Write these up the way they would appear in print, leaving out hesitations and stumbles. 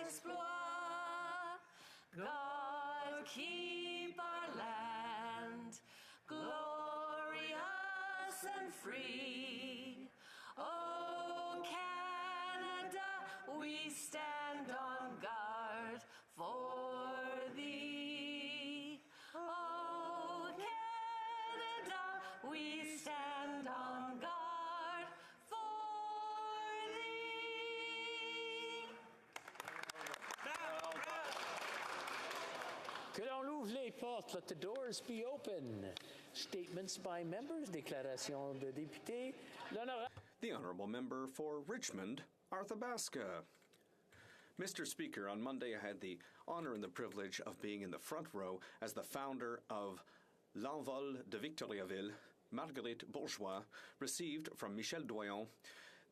exploit. God keep our land glorious and free. Oh, Canada, we stand on guard for thee. Oh, Canada, we stand on guard for thee. Que l'on ouvre les portes, let the doors be open. Statements by members, déclaration de députés. The Honourable Member for Richmond, Arthabaska. Mr. Speaker, on Monday I had the honour and the privilege of being in the front row as the founder of L'Envol de Victoriaville, Marguerite Bourgeois, received from Michel Doyon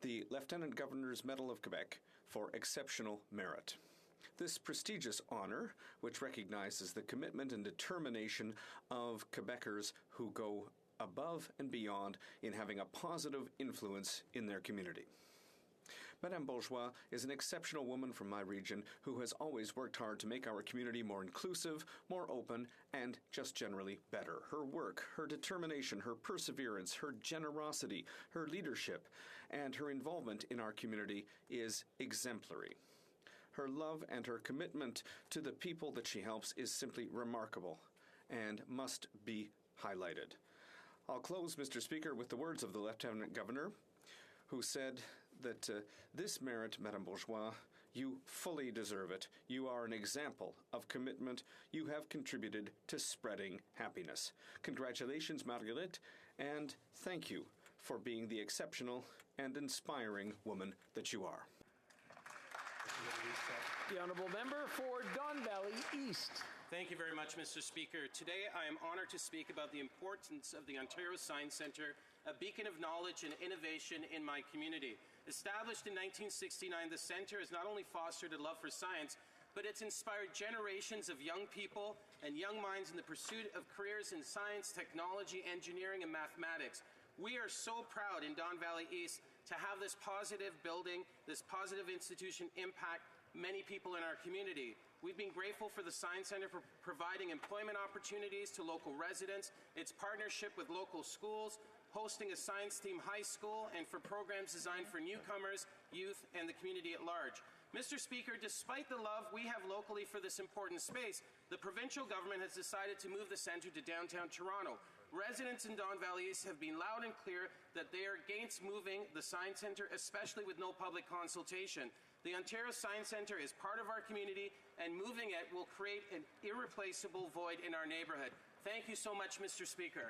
the Lieutenant Governor's Medal of Quebec for exceptional merit. This prestigious honour, which recognizes the commitment and determination of Quebecers who go above and beyond in having a positive influence in their community. Madame Bourgeois is an exceptional woman from my region who has always worked hard to make our community more inclusive, more open, and just generally better. Her work, her determination, her perseverance, her generosity, her leadership, and her involvement in our community is exemplary. Her love and her commitment to the people that she helps is simply remarkable and must be highlighted. I'll close, Mr. Speaker, with the words of the Lieutenant Governor, who said that this merit, Madame Bourgeois, you fully deserve it. You are an example of commitment. You have contributed to spreading happiness. Congratulations, Marguerite, and thank you for being the exceptional and inspiring woman that you are. The Honourable Member for Don Valley East. Thank you very much, Mr. Speaker. Today I am honoured to speak about the importance of the Ontario Science Centre, a beacon of knowledge and innovation in my community. Established in 1969, the centre has not only fostered a love for science, but it's inspired generations of young people and young minds in the pursuit of careers in science, technology, engineering, and mathematics. We are so proud in Don Valley East to have this positive building, this positive institution impact many people in our community. We've been grateful for the Science Centre for providing employment opportunities to local residents, its partnership with local schools, hosting a science team high school, and for programs designed for newcomers, youth, and the community at large. Mr. Speaker, despite the love we have locally for this important space, the provincial government has decided to move the centre to downtown Toronto. Residents in Don Valley East have been loud and clear that they are against moving the Science Centre, especially with no public consultation. The Ontario Science Centre is part of our community, and moving it will create an irreplaceable void in our neighbourhood. Thank you so much, Mr. Speaker.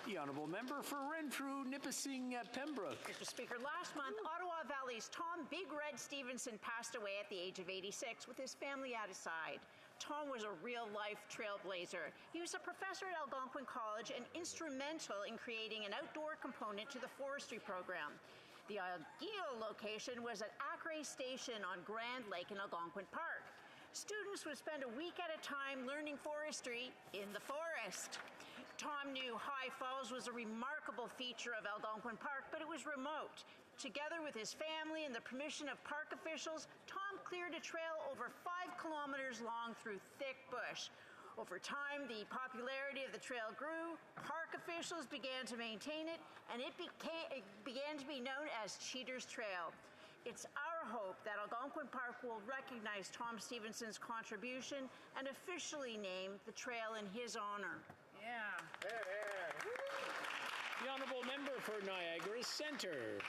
The Honourable Member for Renfrew, Nipissing, Pembroke. Mr. Speaker, last month, Ottawa Valley's Tom Big Red Stevenson passed away at the age of 86 with his family at his side. Tom was a real-life trailblazer. He was a professor at Algonquin College and instrumental in creating an outdoor component to the forestry program. The ideal location was at Acre Station on Grand Lake in Algonquin Park. Students would spend a week at a time learning forestry in the forest. Tom knew High Falls was a remarkable feature of Algonquin Park, but it was remote. Together with his family and the permission of park officials, Tom cleared a trail over 5 kilometers long through thick bush. Over time, the popularity of the trail grew, park officials began to maintain it, and it began to be known as Cheater's Trail. It's our hope that Algonquin Park will recognize Tom Stevenson's contribution and officially name the trail in his honor. Yeah. The Honourable Member for Niagara Centre.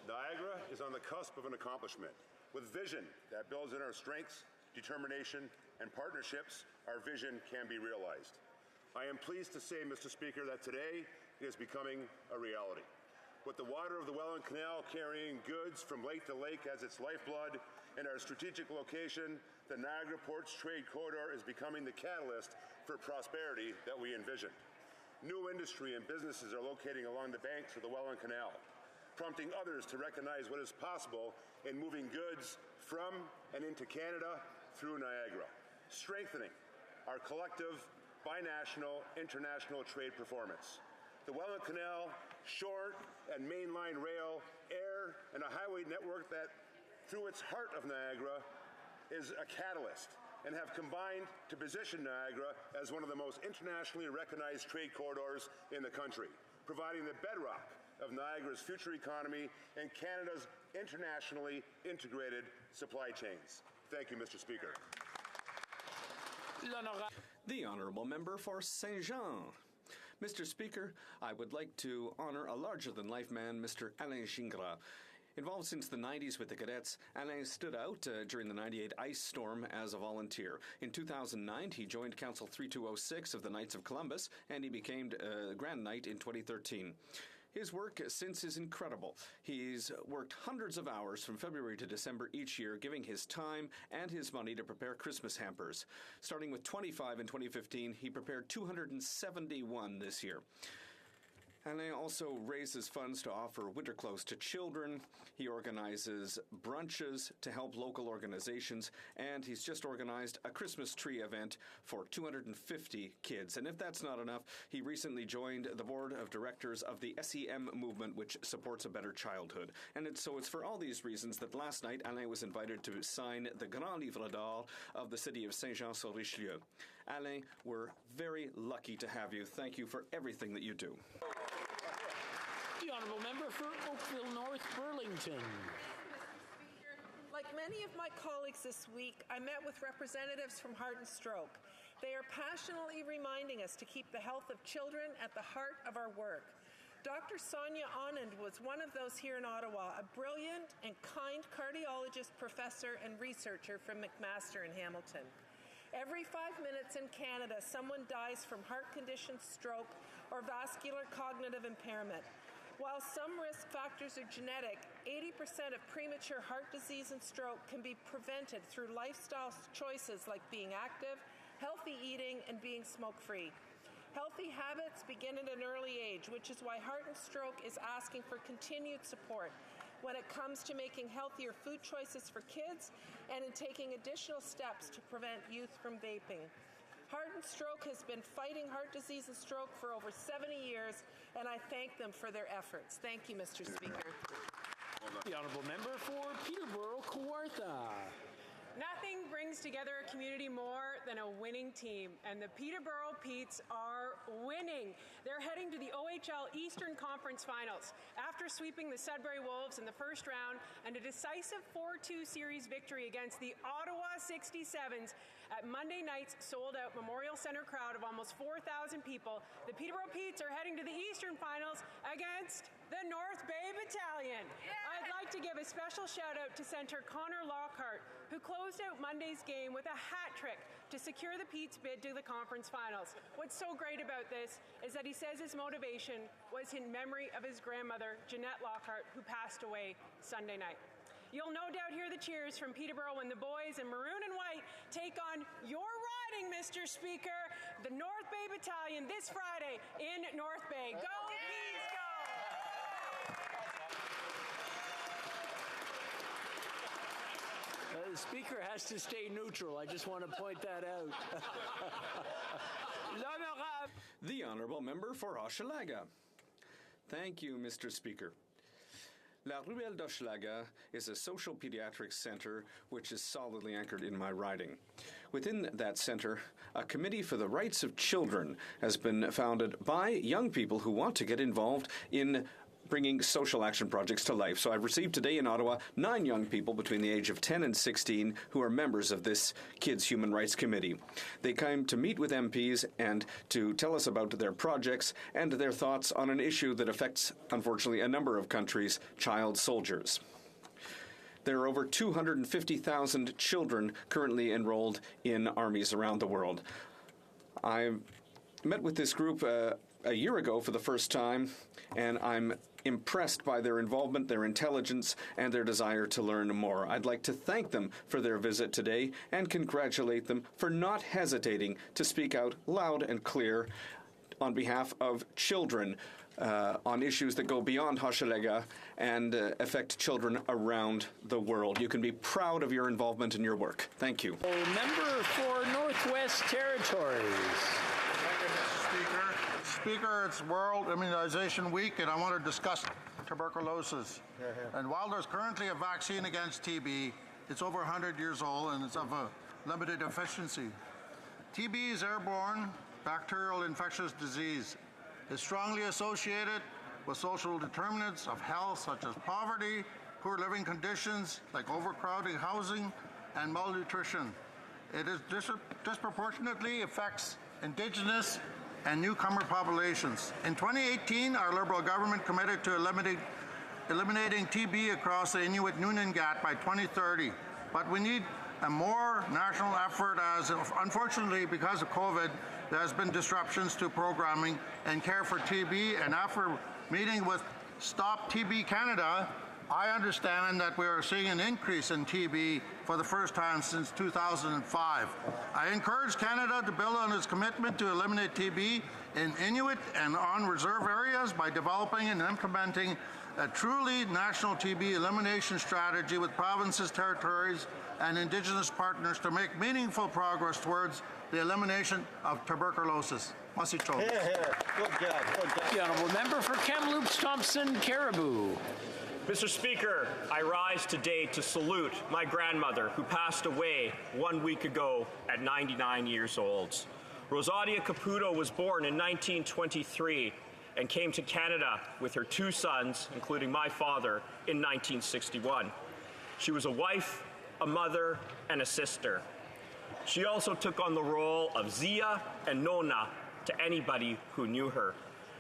Niagara is on the cusp of an accomplishment. With vision that builds in our strengths, determination, and partnerships, our vision can be realized. I am pleased to say, Mr. Speaker, that today it is becoming a reality. With the water of the Welland Canal carrying goods from lake to lake as its lifeblood, and our strategic location, the Niagara Ports Trade Corridor is becoming the catalyst for prosperity that we envisioned. New industry and businesses are locating along the banks of the Welland Canal, prompting others to recognize what is possible in moving goods from and into Canada through Niagara, strengthening our collective binational international trade performance. The Welland Canal shore and mainline rail, air, and a highway network that, through its heart of Niagara, is a catalyst, and have combined to position Niagara as one of the most internationally recognized trade corridors in the country, providing the bedrock of Niagara's future economy and Canada's internationally integrated supply chains. Thank you, Mr. Speaker. The Honourable Member for Saint-Jean. Mr. Speaker, I would like to honour a larger-than-life man, Mr. Alain Gingras. Involved since the 90s with the cadets, Alain stood out during the 98 ice storm as a volunteer. In 2009, he joined Council 3206 of the Knights of Columbus, and he became Grand Knight in 2013. His work since is incredible. He's worked hundreds of hours from February to December each year, giving his time and his money to prepare Christmas hampers. Starting with 25 in 2015, he prepared 271 this year. Alain also raises funds to offer winter clothes to children. He organizes brunches to help local organizations, and he's just organized a Christmas tree event for 250 kids. And if that's not enough, he recently joined the board of directors of the SEM movement, which supports a better childhood. And it's for all these reasons that last night Alain was invited to sign the Grand Livre d'Or of the city of Saint-Jean-sur-Richelieu. Alain, we're very lucky to have you. Thank you for everything that you do. The Honourable Member for Oakville North Burlington. Like many of my colleagues this week, I met with representatives from Heart and Stroke. They are passionately reminding us to keep the health of children at the heart of our work. Dr. Sonia Anand was one of those here in Ottawa, a brilliant and kind cardiologist, professor, and researcher from McMaster in Hamilton. Every 5 minutes in Canada, someone dies from heart conditions, stroke, or vascular cognitive impairment. While some risk factors are genetic, 80% of premature heart disease and stroke can be prevented through lifestyle choices like being active, healthy eating, and being smoke-free. Healthy habits begin at an early age, which is why Heart and Stroke is asking for continued support when it comes to making healthier food choices for kids and in taking additional steps to prevent youth from vaping. Heart and Stroke has been fighting heart disease and stroke for over 70 years, and I thank them for their efforts. Thank you, Mr. Speaker. The Honourable Member for Peterborough Kawartha. Nothing brings together a community more than a winning team, and the Peterborough Petes are winning. They're heading to the OHL Eastern Conference Finals after sweeping the Sudbury Wolves in the first round and a decisive 4-2 series victory against the Ottawa 67s at Monday night's sold-out Memorial Centre crowd of almost 4,000 people. The Peterborough Petes are heading to the Eastern Finals against the North Bay Battalion. I'd like to give a special shout-out to centre Connor Lockhart, who closed out Monday's game with a hat trick to secure the Pete's bid to the conference finals. What's so great about this is that he says his motivation was in memory of his grandmother, Jeanette Lockhart, who passed away Sunday night. You'll no doubt hear the cheers from Peterborough when the boys in maroon and white take on your riding, Mr. Speaker, the North Bay Battalion this Friday in North Bay. Go, Peas, go! The Speaker has to stay neutral. I just want to point that out. The Honourable Member for Hochelaga. Thank you, Mr. Speaker. La Ruelle d'Hochelaga is a social pediatrics centre which is solidly anchored in my riding. Within that centre, a committee for the rights of children has been founded by young people who want to get involved in bringing social action projects to life. So I've received today in Ottawa 9 young people between the age of 10 and 16 who are members of this Kids Human Rights Committee. They came to meet with MPs and to tell us about their projects and their thoughts on an issue that affects, unfortunately, a number of countries, child soldiers. There are over 250,000 children currently enrolled in armies around the world. I met with this group a year ago for the first time, and I'm impressed by their involvement, their intelligence, and their desire to learn more. I'd like to thank them for their visit today and congratulate them for not hesitating to speak out loud and clear on behalf of children on issues that go beyond Hochelaga and affect children around the world. You can be proud of your involvement in your work. Thank you. Member for Northwest Territories. Thank you, Mr. Speaker. Speaker, it's World Immunization Week, and I want to discuss tuberculosis. And while there's currently a vaccine against TB, it's over 100 years old and it's of a limited efficiency. TB is airborne bacterial infectious disease. It's strongly associated with social determinants of health such as poverty, poor living conditions like overcrowding housing, and malnutrition. It is disproportionately affects Indigenous and newcomer populations. In 2018, our Liberal government committed to eliminating TB across the Inuit Nunangat by 2030. But we need a more national effort as, unfortunately, because of COVID, there has been disruptions to programming and care for TB. And after meeting with Stop TB Canada, I understand that we are seeing an increase in TB for the first time since 2005. I encourage Canada to build on its commitment to eliminate TB in Inuit and on reserve areas by developing and implementing a truly national TB elimination strategy with provinces, territories, and Indigenous partners to make meaningful progress towards the elimination of tuberculosis. Good job. Good job. The honourable member for Kamloops Thompson Caribou. Mr. Speaker, I rise today to salute my grandmother who passed away 1 week ago at 99 years old. Rosadia Caputo was born in 1923 and came to Canada with her 2 sons, including my father, in 1961. She was a wife, a mother, and a sister. She also took on the role of Zia and Nona to anybody who knew her.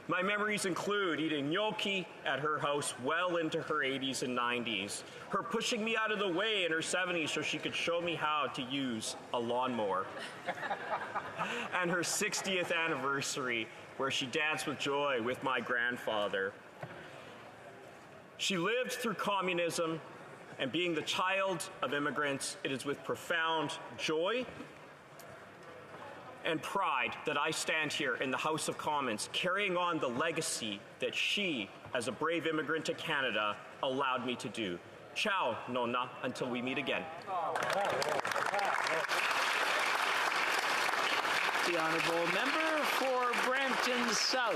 My memories include eating gnocchi at her house well into her 80s and 90s, her pushing me out of the way in her 70s so she could show me how to use a lawnmower, and her 60th anniversary where she danced with joy with my grandfather. She lived through communism, and being the child of immigrants, it is with profound joy and pride that I stand here in the House of Commons carrying on the legacy that she, as a brave immigrant to Canada, allowed me to do. Ciao, Nonna, until we meet again. The honourable member for Brampton South.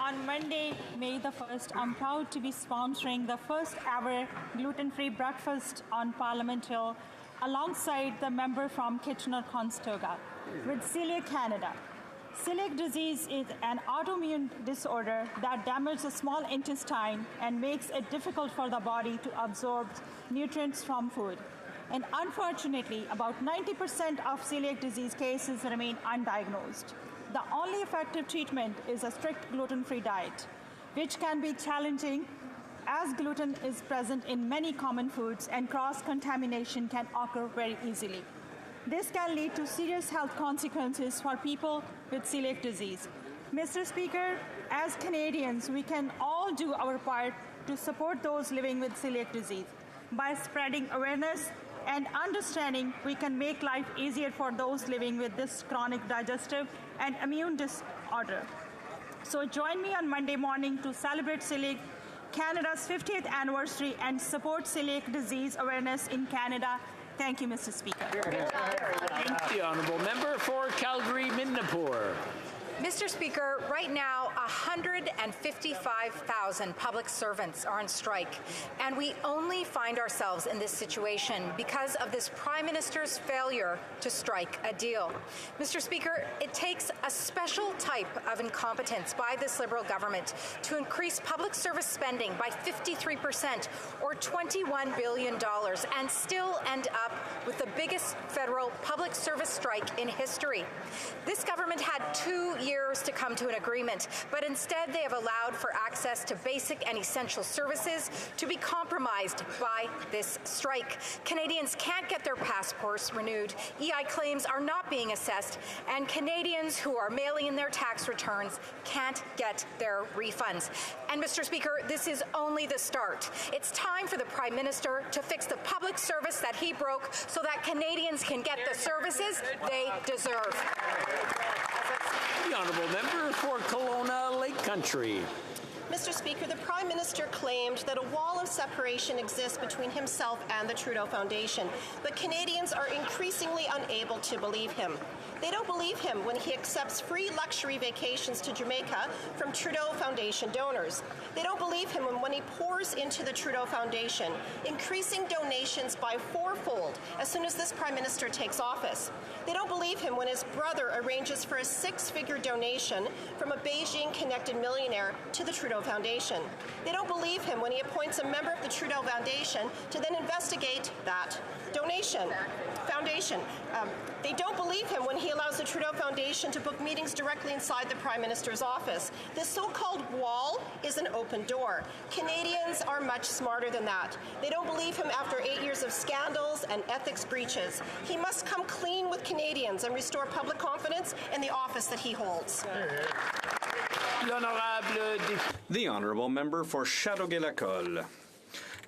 On Monday, May the 1st, I'm proud to be sponsoring the first ever gluten-free breakfast on Parliament Hill alongside the member from Kitchener-Conestoga with Celiac Canada. Celiac disease is an autoimmune disorder that damages the small intestine and makes it difficult for the body to absorb nutrients from food. And unfortunately, about 90% of celiac disease cases remain undiagnosed. The only effective treatment is a strict gluten-free diet, which can be challenging as gluten is present in many common foods and cross-contamination can occur very easily. This can lead to serious health consequences for people with celiac disease. Mr. Speaker, as Canadians, we can all do our part to support those living with celiac disease. By spreading awareness and understanding, we can make life easier for those living with this chronic digestive and immune disorder. So join me on Monday morning to celebrate Celiac Canada's 50th anniversary and support celiac disease awareness in Canada. Thank you, Mr. Speaker. The honourable member for Calgary-Midnapore. Mr. Speaker, right now 155,000 public servants are on strike, and we only find ourselves in this situation because of this Prime Minister's failure to strike a deal. Mr. Speaker, it takes a special type of incompetence by this Liberal government to increase public service spending by 53% or $21 billion and still end up with the biggest federal public service strike in history. This government had 2 years to come to an agreement, but instead they have allowed for access to basic and essential services to be compromised by this strike. Canadians can't get their passports renewed, EI claims are not being assessed, and Canadians who are mailing in their tax returns can't get their refunds. And Mr. Speaker, this is only the start. It's time for the Prime Minister to fix the public service that he broke so that Canadians can get the services they deserve. The honourable member for Kelowna Lake Country. Mr. Speaker, the Prime Minister claimed that a wall of separation exists between himself and the Trudeau Foundation, but Canadians are increasingly unable to believe him. They don't believe him when he accepts free luxury vacations to Jamaica from Trudeau Foundation donors. They don't believe him when he pours into the Trudeau Foundation, increasing donations by fourfold as soon as this Prime Minister takes office. They don't believe him when his brother arranges for a six-figure donation from a Beijing-connected millionaire to the Trudeau Foundation. They don't believe him when he appoints a member of the Trudeau Foundation to then investigate that foundation. They don't believe him when he allows the Trudeau Foundation to book meetings directly inside the Prime Minister's office. This so-called wall is an open door. Canadians are much smarter than that. They don't believe him after 8 years of scandals and ethics breaches. He must come clean with Canadians and restore public confidence in the office that he holds. The Honourable Member for Châteauguay-Lacolle.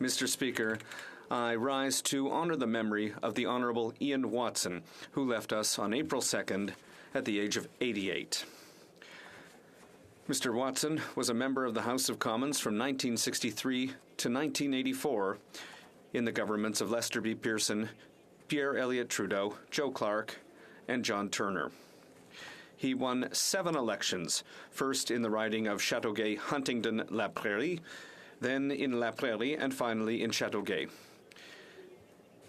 Mr. Speaker, I rise to honour the memory of the Honourable Ian Watson, who left us on April 2nd at the age of 88. Mr. Watson was a member of the House of Commons from 1963 to 1984 in the governments of Lester B. Pearson, Pierre Elliott Trudeau, Joe Clark, and John Turner. He won 7 elections, first in the riding of Châteauguay-Huntingdon-La Prairie, then in La Prairie, and finally in Châteauguay.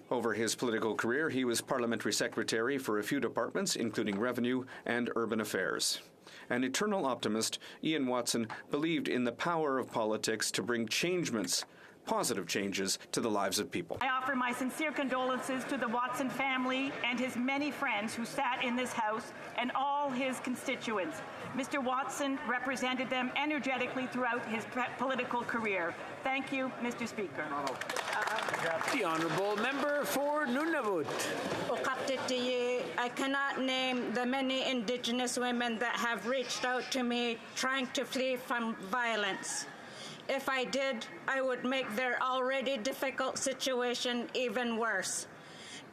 Over his political career, he was parliamentary secretary for a few departments, including revenue and urban affairs. An eternal optimist, Ian Watson believed in the power of politics to bring positive changes to the lives of people. I offer my sincere condolences to the Watson family and his many friends who sat in this House and all his constituents. Mr. Watson represented them energetically throughout his political career. Thank you, Mr. Speaker. The Honourable Member for Nunavut. I cannot name the many Indigenous women that have reached out to me trying to flee from violence. If I did, I would make their already difficult situation even worse.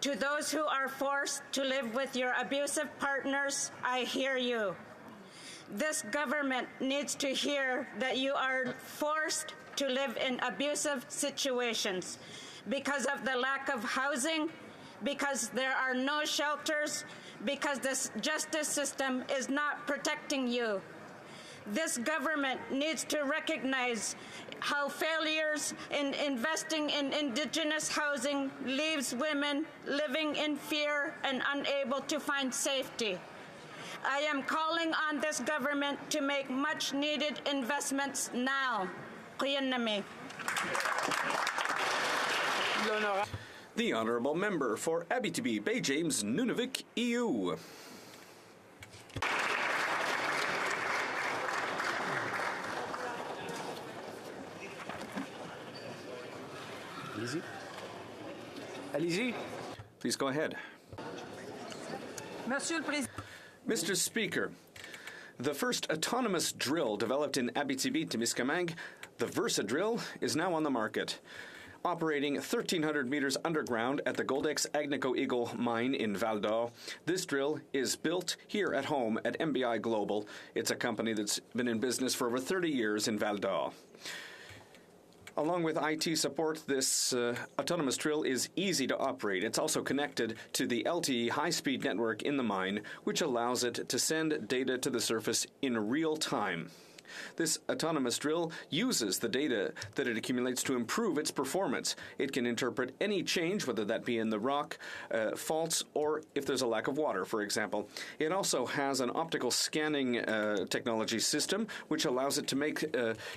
To those who are forced to live with your abusive partners, I hear you. This government needs to hear that you are forced to live in abusive situations because of the lack of housing, because there are no shelters, because the justice system is not protecting you. This government needs to recognize how failures in investing in Indigenous housing leaves women living in fear and unable to find safety. I am calling on this government to make much-needed investments now. The Honourable Member for Abitibi, Bay James, Nunavik, EU. Easy. Allez-y. Please go ahead. Mr. Speaker, the first autonomous drill developed in Abitibi-Témiscamingue, the Versa drill, is now on the market. Operating 1,300 meters underground at the Goldex Agnico Eagle mine in Val d'Or, this drill is built here at home at MBI Global. It's a company that's been in business for over 30 years in Val d'Or. Along with IT support, this autonomous drill is easy to operate. It's also connected to the LTE high-speed network in the mine, which allows it to send data to the surface in real time. This autonomous drill uses the data that it accumulates to improve its performance. It can interpret any change, whether that be in the rock, faults, or if there's a lack of water, for example. It also has an optical scanning technology system, which allows it to make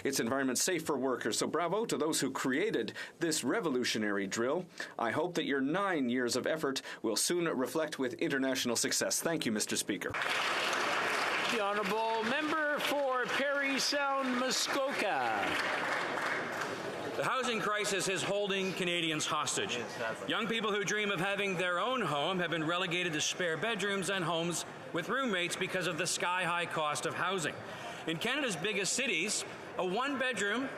its environment safe for workers. So bravo to those who created this revolutionary drill. I hope that your 9 years of effort will soon reflect with international success. Thank you, Mr. Speaker. The Honourable Member for Parry Sound, Muskoka. The housing crisis is holding Canadians hostage. Young people who dream of having their own home have been relegated to spare bedrooms and homes with roommates because of the sky-high cost of housing. In Canada's biggest cities, a one-bedroom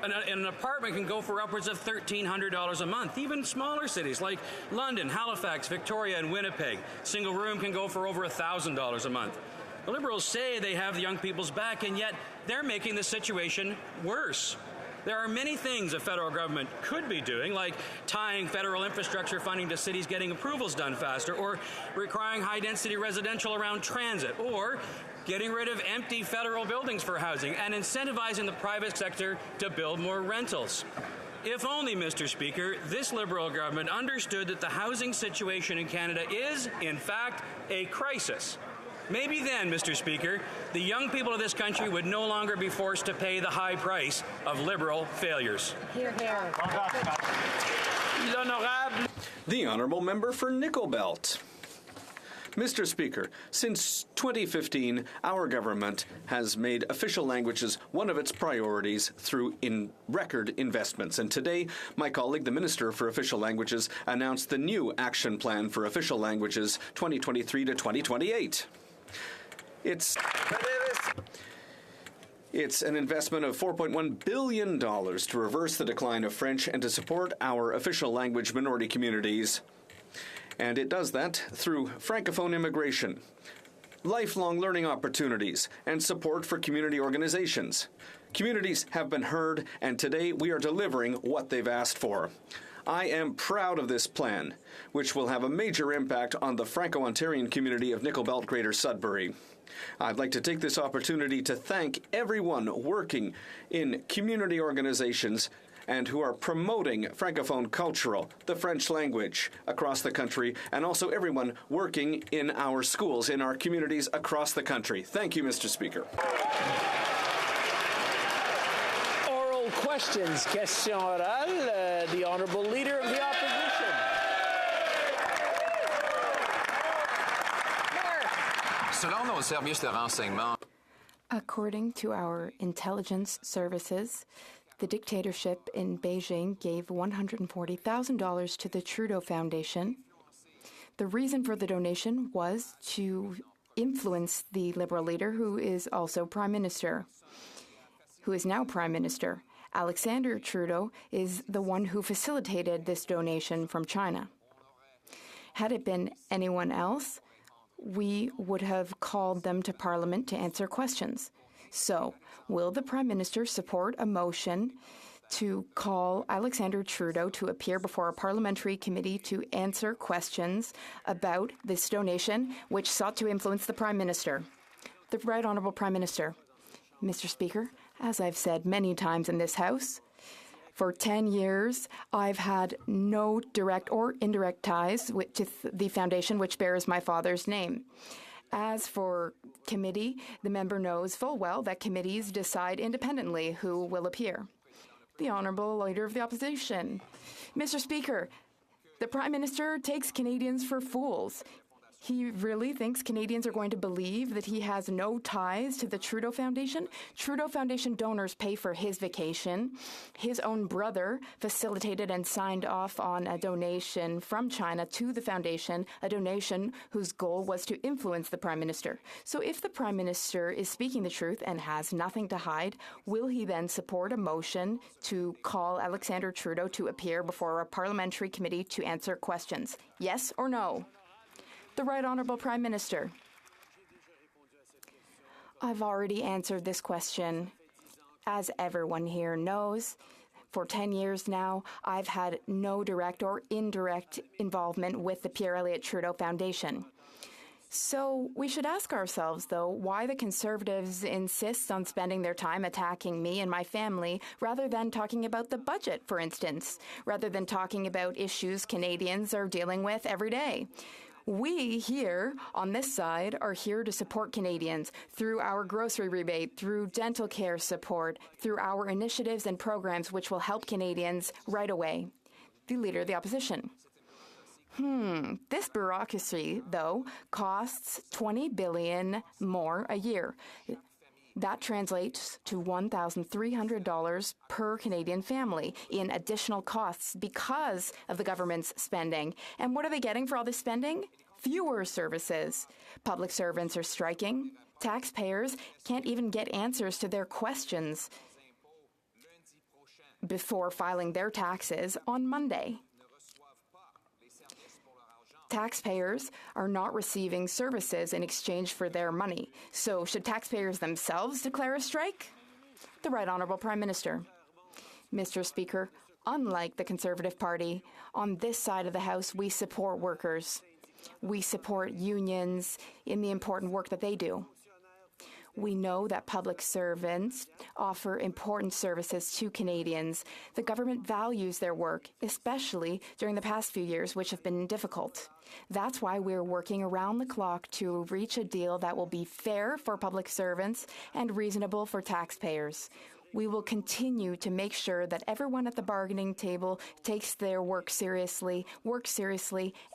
an apartment can go for upwards of $1,300 a month. Even smaller cities like London, Halifax, Victoria, and Winnipeg, single room can go for over $1,000 a month. The Liberals say they have the young people's back, and yet they're making the situation worse. There are many things the federal government could be doing, like tying federal infrastructure funding to cities getting approvals done faster, or requiring high-density residential around transit, or getting rid of empty federal buildings for housing and incentivizing the private sector to build more rentals. If only, Mr. Speaker, this Liberal government understood that the housing situation in Canada is, in fact, a crisis. Maybe then, Mr. Speaker, the young people of this country would no longer be forced to pay the high price of Liberal failures. Hear, hear. The Honourable Member for Nickel Belt. Mr. Speaker, since 2015, our government has made official languages one of its priorities through record investments. And today, my colleague, the Minister for Official Languages, announced the new Action Plan for Official Languages 2023 to 2028. It's an investment of $4.1 billion to reverse the decline of French and to support our official language minority communities. And it does that through Francophone immigration, lifelong learning opportunities, and support for community organizations. Communities have been heard, and today we are delivering what they've asked for. I am proud of this plan, which will have a major impact on the Franco-Ontarian community of Nickel Belt Greater Sudbury. I'd like to take this opportunity to thank everyone working in community organizations and who are promoting Francophone cultural, the French language, across the country, and also everyone working in our schools, in our communities across the country. Thank you, Mr. Speaker. Oral questions. Question orale. The Honourable Leader of the Opposition. Selon nos services de renseignement, according to our intelligence services, the dictatorship in Beijing gave $140,000 to the Trudeau Foundation. The reason for the donation was to influence the Liberal leader, who is also Prime Minister, who is now Prime Minister. Alexander Trudeau is the one who facilitated this donation from China. Had it been anyone else, we would have called them to Parliament to answer questions. So, will the Prime Minister support a motion to call Alexander Trudeau to appear before a parliamentary committee to answer questions about this donation, which sought to influence the Prime Minister? The Right Honourable Prime Minister. Mr. Speaker, as I've said many times in this House, for 10 years, I've had no direct or indirect ties to the foundation which bears my father's name. As for committee, the member knows full well that committees decide independently who will appear. The Honourable Leader of the Opposition. Mr. Speaker, the Prime Minister takes Canadians for fools. He really thinks Canadians are going to believe that he has no ties to the Trudeau Foundation? Trudeau Foundation donors pay for his vacation. His own brother facilitated and signed off on a donation from China to the foundation, a donation whose goal was to influence the Prime Minister. So if the Prime Minister is speaking the truth and has nothing to hide, will he then support a motion to call Alexander Trudeau to appear before a parliamentary committee to answer questions? Yes or no? The Right Honourable Prime Minister. I've already answered this question. As everyone here knows, for 10 years now, I've had no direct or indirect involvement with the Pierre Elliott Trudeau Foundation. So we should ask ourselves, though, why the Conservatives insist on spending their time attacking me and my family rather than talking about the budget, for instance, rather than talking about issues Canadians are dealing with every day. We here on this side are here to support Canadians through our grocery rebate, through dental care support, through our initiatives and programs which will help Canadians right away. The Leader of the Opposition. This bureaucracy, though, costs $20 billion more a year. That translates to $1,300 per Canadian family in additional costs because of the government's spending. And what are they getting for all this spending? Fewer services. Public servants are striking. Taxpayers can't even get answers to their questions before filing their taxes on Monday. Taxpayers are not receiving services in exchange for their money. So should taxpayers themselves declare a strike? The Right Honourable Prime Minister. Mr. Speaker, unlike the Conservative Party, on this side of the House, we support workers. We support unions in the important work that they do. We know that public servants offer important services to Canadians. The government values their work, especially during the past few years, which have been difficult. That's why we're working around the clock to reach a deal that will be fair for public servants and reasonable for taxpayers. We will continue to make sure that everyone at the bargaining table takes their works seriously,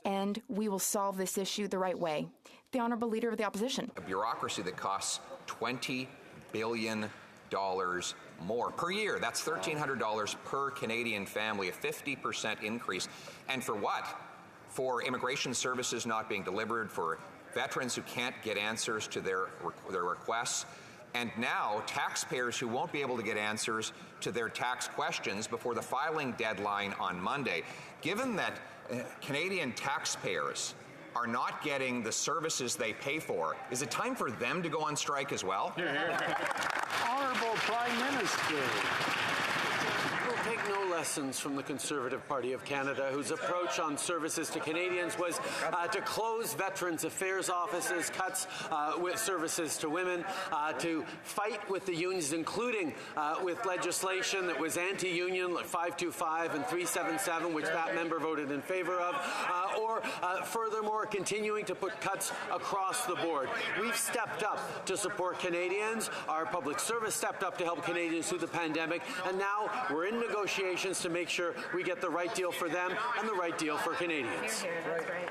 and we will solve this issue the right way. The Honourable Leader of the Opposition. A bureaucracy that costs $20 billion more per year. That's $1,300 per Canadian family, a 50% increase. And for what? For immigration services not being delivered, for veterans who can't get answers to their requests, and now taxpayers who won't be able to get answers to their tax questions before the filing deadline on Monday. Given that Canadian taxpayers are not getting the services they pay for, is it time for them to go on strike as well? Honourable Prime Minister. We'll take no lessons from the Conservative Party of Canada, whose approach on services to Canadians was to close Veterans Affairs offices, cuts with services to women, to fight with the unions, including with legislation that was anti-union, like 525 and 377, which that member voted in favour of, or furthermore, continuing to put cuts across the board. We've stepped up to support Canadians. Our public service stepped up to help Canadians through the pandemic, and now we're in negotiations to make sure we get the right deal for them and the right deal for Canadians.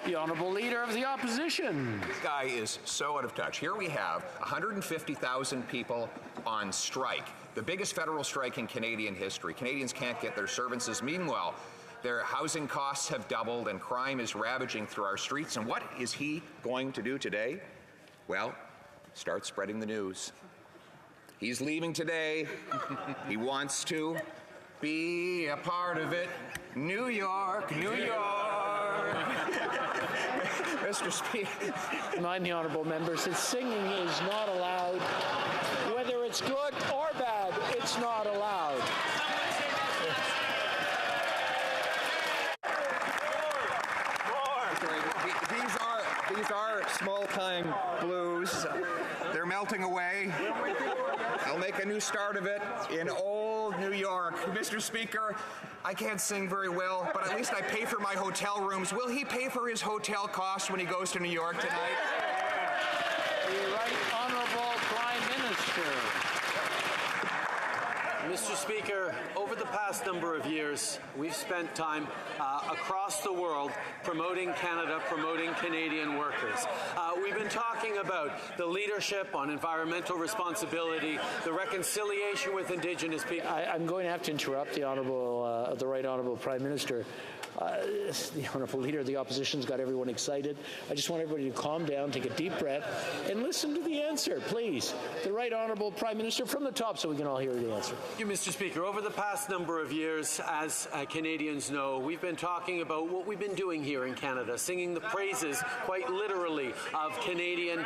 The Honourable Leader of the Opposition. This guy is so out of touch. Here we have 150,000 people on strike, the biggest federal strike in Canadian history. Canadians can't get their services. Meanwhile, their housing costs have doubled and crime is ravaging through our streets. And what is he going to do today? Well, start spreading the news. He's leaving today. He wants to be a part of it. New York, New York. Mr. Speaker. Remind the honourable members that singing is not allowed. Whether it's good or bad, it's not allowed. These are small-time blues. They're melting away. I'll make a new start of it in old New York. Mr. Speaker, I can't sing very well, but at least I pay for my hotel rooms. Will he pay for his hotel costs when he goes to New York tonight? The Right Honourable Prime Minister. Mr. Speaker, over the past number of years, we've spent time across the world promoting Canada, promoting Canadian workers. We've been talking about the leadership on environmental responsibility, the reconciliation with Indigenous people. I'm going to have to interrupt the Right Honourable Prime Minister. The Honourable Leader of the Opposition's got everyone excited. I just want everybody to calm down, take a deep breath, and listen to the answer, please. The Right Honourable Prime Minister from the top so we can all hear the answer. Thank you, Mr. Speaker. Over the past number of years, as Canadians know, we've been talking about what we've been doing here in Canada, singing the praises, quite literally, of Canadian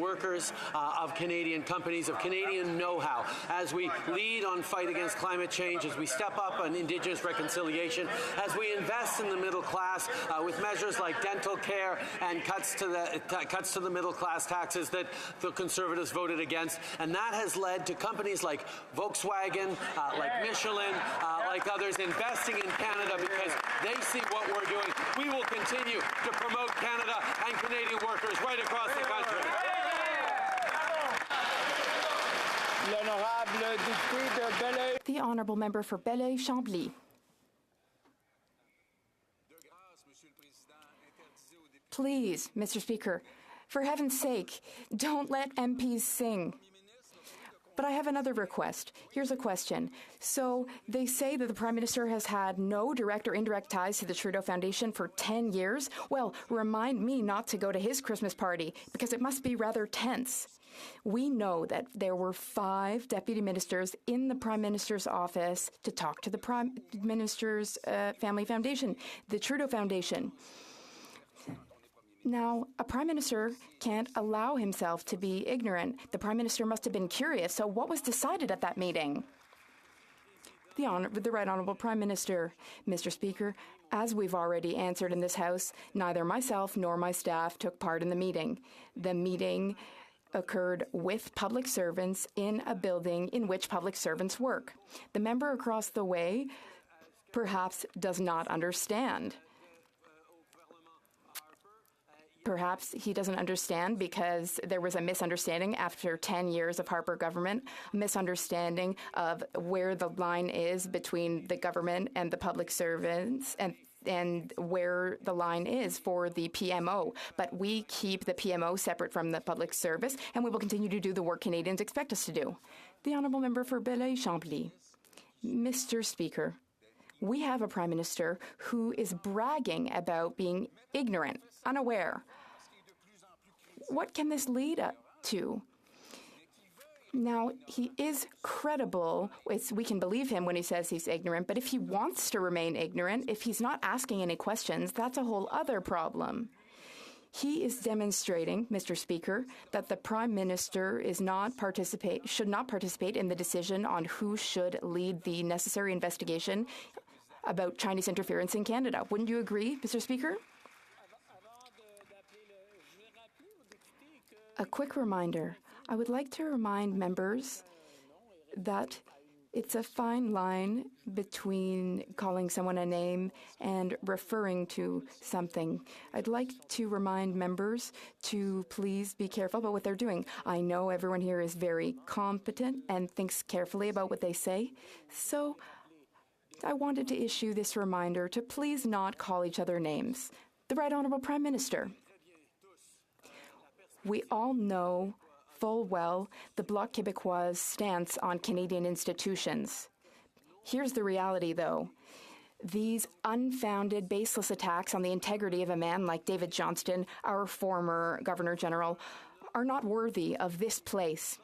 workers, of Canadian companies, of Canadian know-how. As we lead on fight against climate change, as we step up on Indigenous reconciliation, as we invest in the middle class with measures like dental care and cuts to the middle class taxes that the Conservatives voted against, and that has led to companies like Volkswagen, like Michelin, like others investing in Canada because they see what we're doing. We will continue to promote Canada and Canadian workers right across the country. The Honourable Member for Belleuil-Chambly. Please, Mr. Speaker, for heaven's sake, don't let MPs sing. But I have another request. Here's a question. So they say that the Prime Minister has had no direct or indirect ties to the Trudeau Foundation for 10 years. Well, remind me not to go to his Christmas party, because it must be rather tense. We know that there were 5 deputy ministers in the Prime Minister's office to talk to the Prime Minister's family foundation, the Trudeau Foundation. Now, a Prime Minister can't allow himself to be ignorant. The Prime Minister must have been curious. So what was decided at that meeting? The Right Honourable Prime Minister. Mr. Speaker, as we've already answered in this House, neither myself nor my staff took part in the meeting. The meeting occurred with public servants in a building in which public servants work. The member across the way perhaps does not understand. Perhaps he doesn't understand because there was a misunderstanding after 10 years of Harper government, a misunderstanding of where the line is between the government and the public servants and where the line is for the PMO. But we keep the PMO separate from the public service, and we will continue to do the work Canadians expect us to do. The Honourable Member for Belleuil-Chambly. Mr. Speaker, we have a Prime Minister who is bragging about being ignorant, unaware. What can this lead up to? Now, he is credible. We can believe him when he says he's ignorant, but if he wants to remain ignorant, if he's not asking any questions, that's a whole other problem. He is demonstrating, Mr. Speaker, that the Prime Minister should not participate in the decision on who should lead the necessary investigation about Chinese interference in Canada. Wouldn't you agree, Mr. Speaker? A quick reminder. I would like to remind members that it's a fine line between calling someone a name and referring to something. I'd like to remind members to please be careful about what they're doing. I know everyone here is very competent and thinks carefully about what they say, so I wanted to issue this reminder to please not call each other names. The Right Honourable Prime Minister. We all know full well the Bloc Québécois' stance on Canadian institutions. Here's the reality, though. These unfounded, baseless attacks on the integrity of a man like David Johnston, our former Governor General, are not worthy of this place.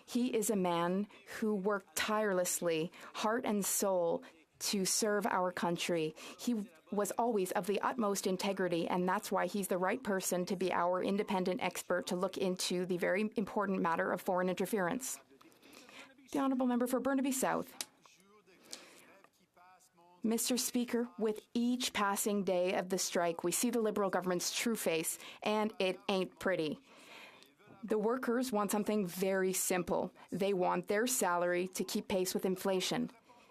He is a man who worked tirelessly, heart and soul, to serve our country. He was always of the utmost integrity, and that's why he's the right person to be our independent expert to look into the very important matter of foreign interference. The Honourable Member for Burnaby South. Mr. Speaker, with each passing day of the strike, we see the Liberal government's true face, and it ain't pretty. The workers want something very simple. They want their salary to keep pace with inflation.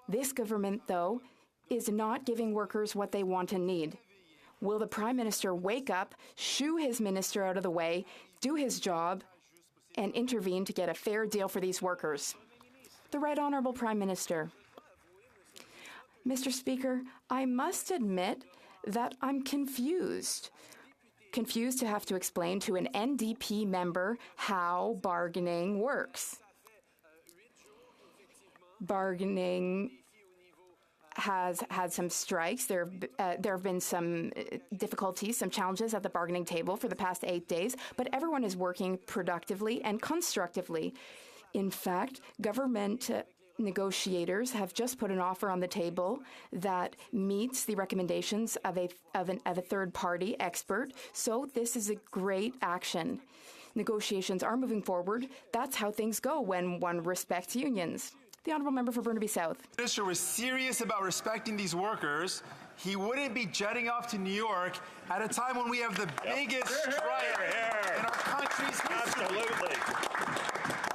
This government, though, is not giving workers what they want and need. Will the Prime Minister wake up, shoo his minister out of the way, do his job, and intervene to get a fair deal for these workers? The Right Honourable Prime Minister. Mr. Speaker, I must admit that I'm confused. Confused to have to explain to an NDP member how bargaining works. Bargaining has had some strikes. There have been some difficulties, some challenges at the bargaining table for the past 8 days, but everyone is working productively and constructively. In fact, government negotiators have just put an offer on the table that meets the recommendations of a third-party expert. So this is a great action. Negotiations are moving forward. That's how things go when one respects unions. The Honourable Member for Burnaby South. If the Minister was serious about respecting these workers, he wouldn't be jetting off to New York at a time when we have the biggest strike in our country's history. Absolutely.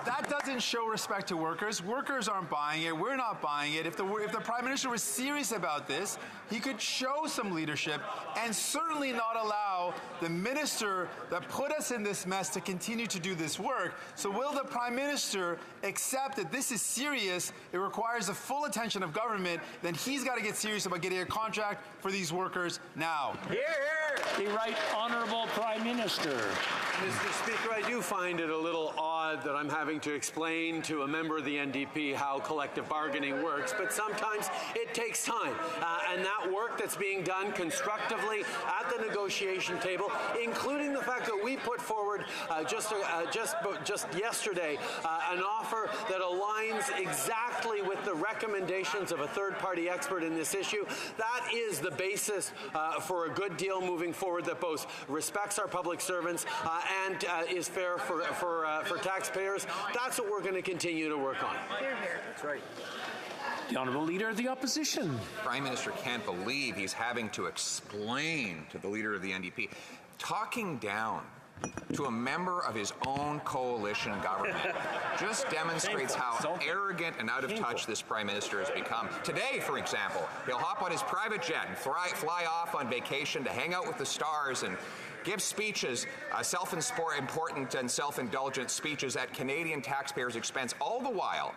That doesn't show respect to workers. Workers aren't buying it. We're not buying it. If the Prime Minister was serious about this, he could show some leadership and certainly not allow the minister that put us in this mess to continue to do this work. So will the Prime Minister accept that this is serious, it requires the full attention of government, then he's got to get serious about getting a contract for these workers now. Hear, hear. The Right Honourable Prime Minister. Mr. Speaker, I do find it a little odd that I'm having to explain to a member of the NDP how collective bargaining works, but sometimes it takes time. And that work that's being done constructively at the negotiation table, including the fact that we put forward just yesterday an offer that aligns exactly with the recommendations of a third-party expert in this issue, that is the basis for a good deal moving forward that both respects our public servants and is fair for taxpayers. That's what we're going to continue to work on. Hear, hear. That's right. The Honourable Leader of the Opposition. Prime Minister can't believe he's having to explain to the Leader of the NDP, talking down to a member of his own coalition government just demonstrates how arrogant and out of touch this Prime Minister has become. Today, for example, he'll hop on his private jet and fly off on vacation to hang out with the stars and give speeches, self-important and self-indulgent speeches at Canadian taxpayers' expense. All the while,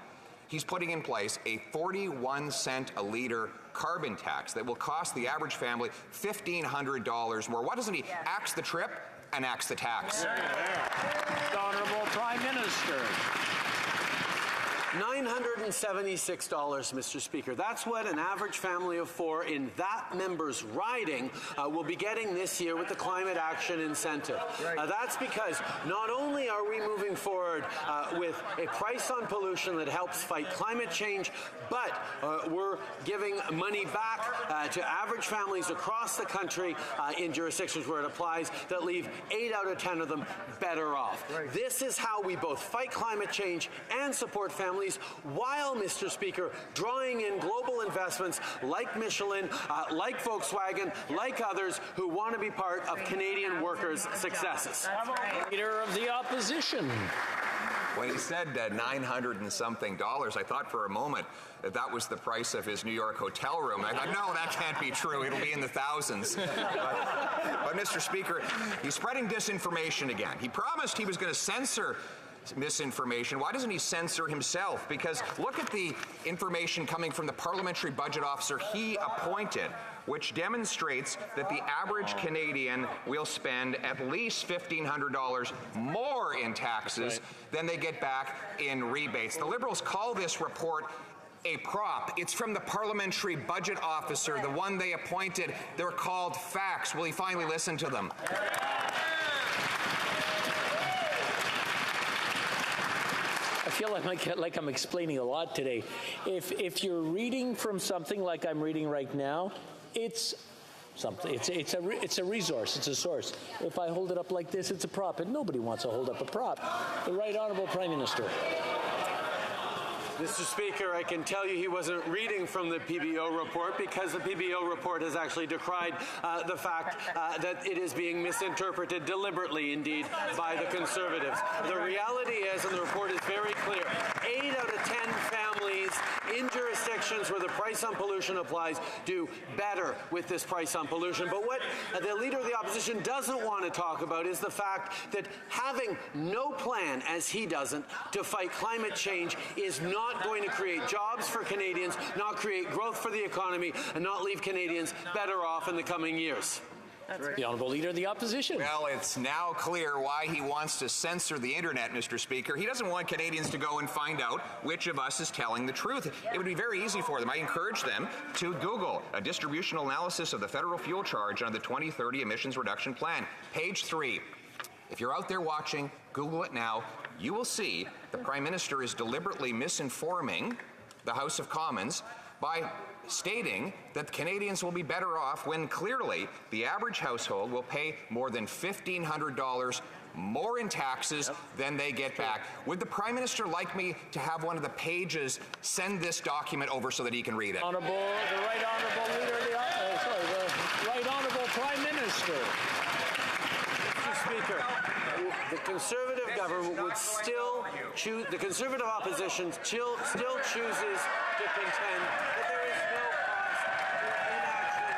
he's putting in place a 41-cent a litre carbon tax that will cost the average family $1,500 more. Why doesn't he axe the trip and axe the tax? The Honourable Prime Minister. $976, Mr. Speaker. That's what an average family of four in that member's riding will be getting this year with the climate action incentive. That's because not only are we moving forward with a price on pollution that helps fight climate change, but we're giving money back to average families across the country in jurisdictions where it applies that leave 8 out of 10 of them better off. This is how we both fight climate change and support families while, Mr. Speaker, drawing in global investments like Michelin, like Volkswagen, like others who want to be part of Canadian workers' successes. Leader of the Opposition. When he said $900 and something, I thought for a moment that was the price of his New York hotel room. I thought, no, that can't be true. It'll be in the thousands. But Mr. Speaker, he's spreading disinformation again. He promised he was going to censor misinformation. Why doesn't he censor himself? Because look at the information coming from the parliamentary budget officer he appointed, which demonstrates that the average Canadian will spend at least $1,500 more in taxes than they get back in rebates. The Liberals call this report a prop. It's from the parliamentary budget officer, the one they appointed. They're called facts. Will he finally listen to them? I feel like I'm explaining a lot today. If you're reading from something like I'm reading right now, it's something. It's a resource. It's a source. If I hold it up like this, it's a prop, and nobody wants to hold up a prop. The Right Honourable Prime Minister. Mr. Speaker, I can tell you he wasn't reading from the PBO report because the PBO report has actually decried the fact that it is being misinterpreted deliberately, indeed, by the Conservatives. The reality is, and the report is very clear, 8 out of 10 families in jurisdictions where the price on pollution applies do better with this price on pollution. But what the Leader of the Opposition doesn't want to talk about is the fact that having no plan, as he doesn't, to fight climate change is not going to create jobs for Canadians, not create growth for the economy, and not leave Canadians better off in the coming years. The Honourable Leader of the Opposition. Well, it's now clear why he wants to censor the internet, Mr. Speaker. He doesn't want Canadians to go and find out which of us is telling the truth. It would be very easy for them. I encourage them to Google a distributional analysis of the federal fuel charge on the 2030 emissions reduction plan. Page 3. If you're out there watching, Google it now. You will see the Prime Minister is deliberately misinforming the House of Commons by stating that Canadians will be better off when clearly the average household will pay more than $1,500 more in taxes than they get back. Would the Prime Minister like me to have one of the pages send this document over so that he can read it? The Right Honourable Leader of the Right Honourable Prime Minister. Mr. Speaker, the Conservative government would still choose, the Conservative opposition still chooses to contend that there is no cause for inaction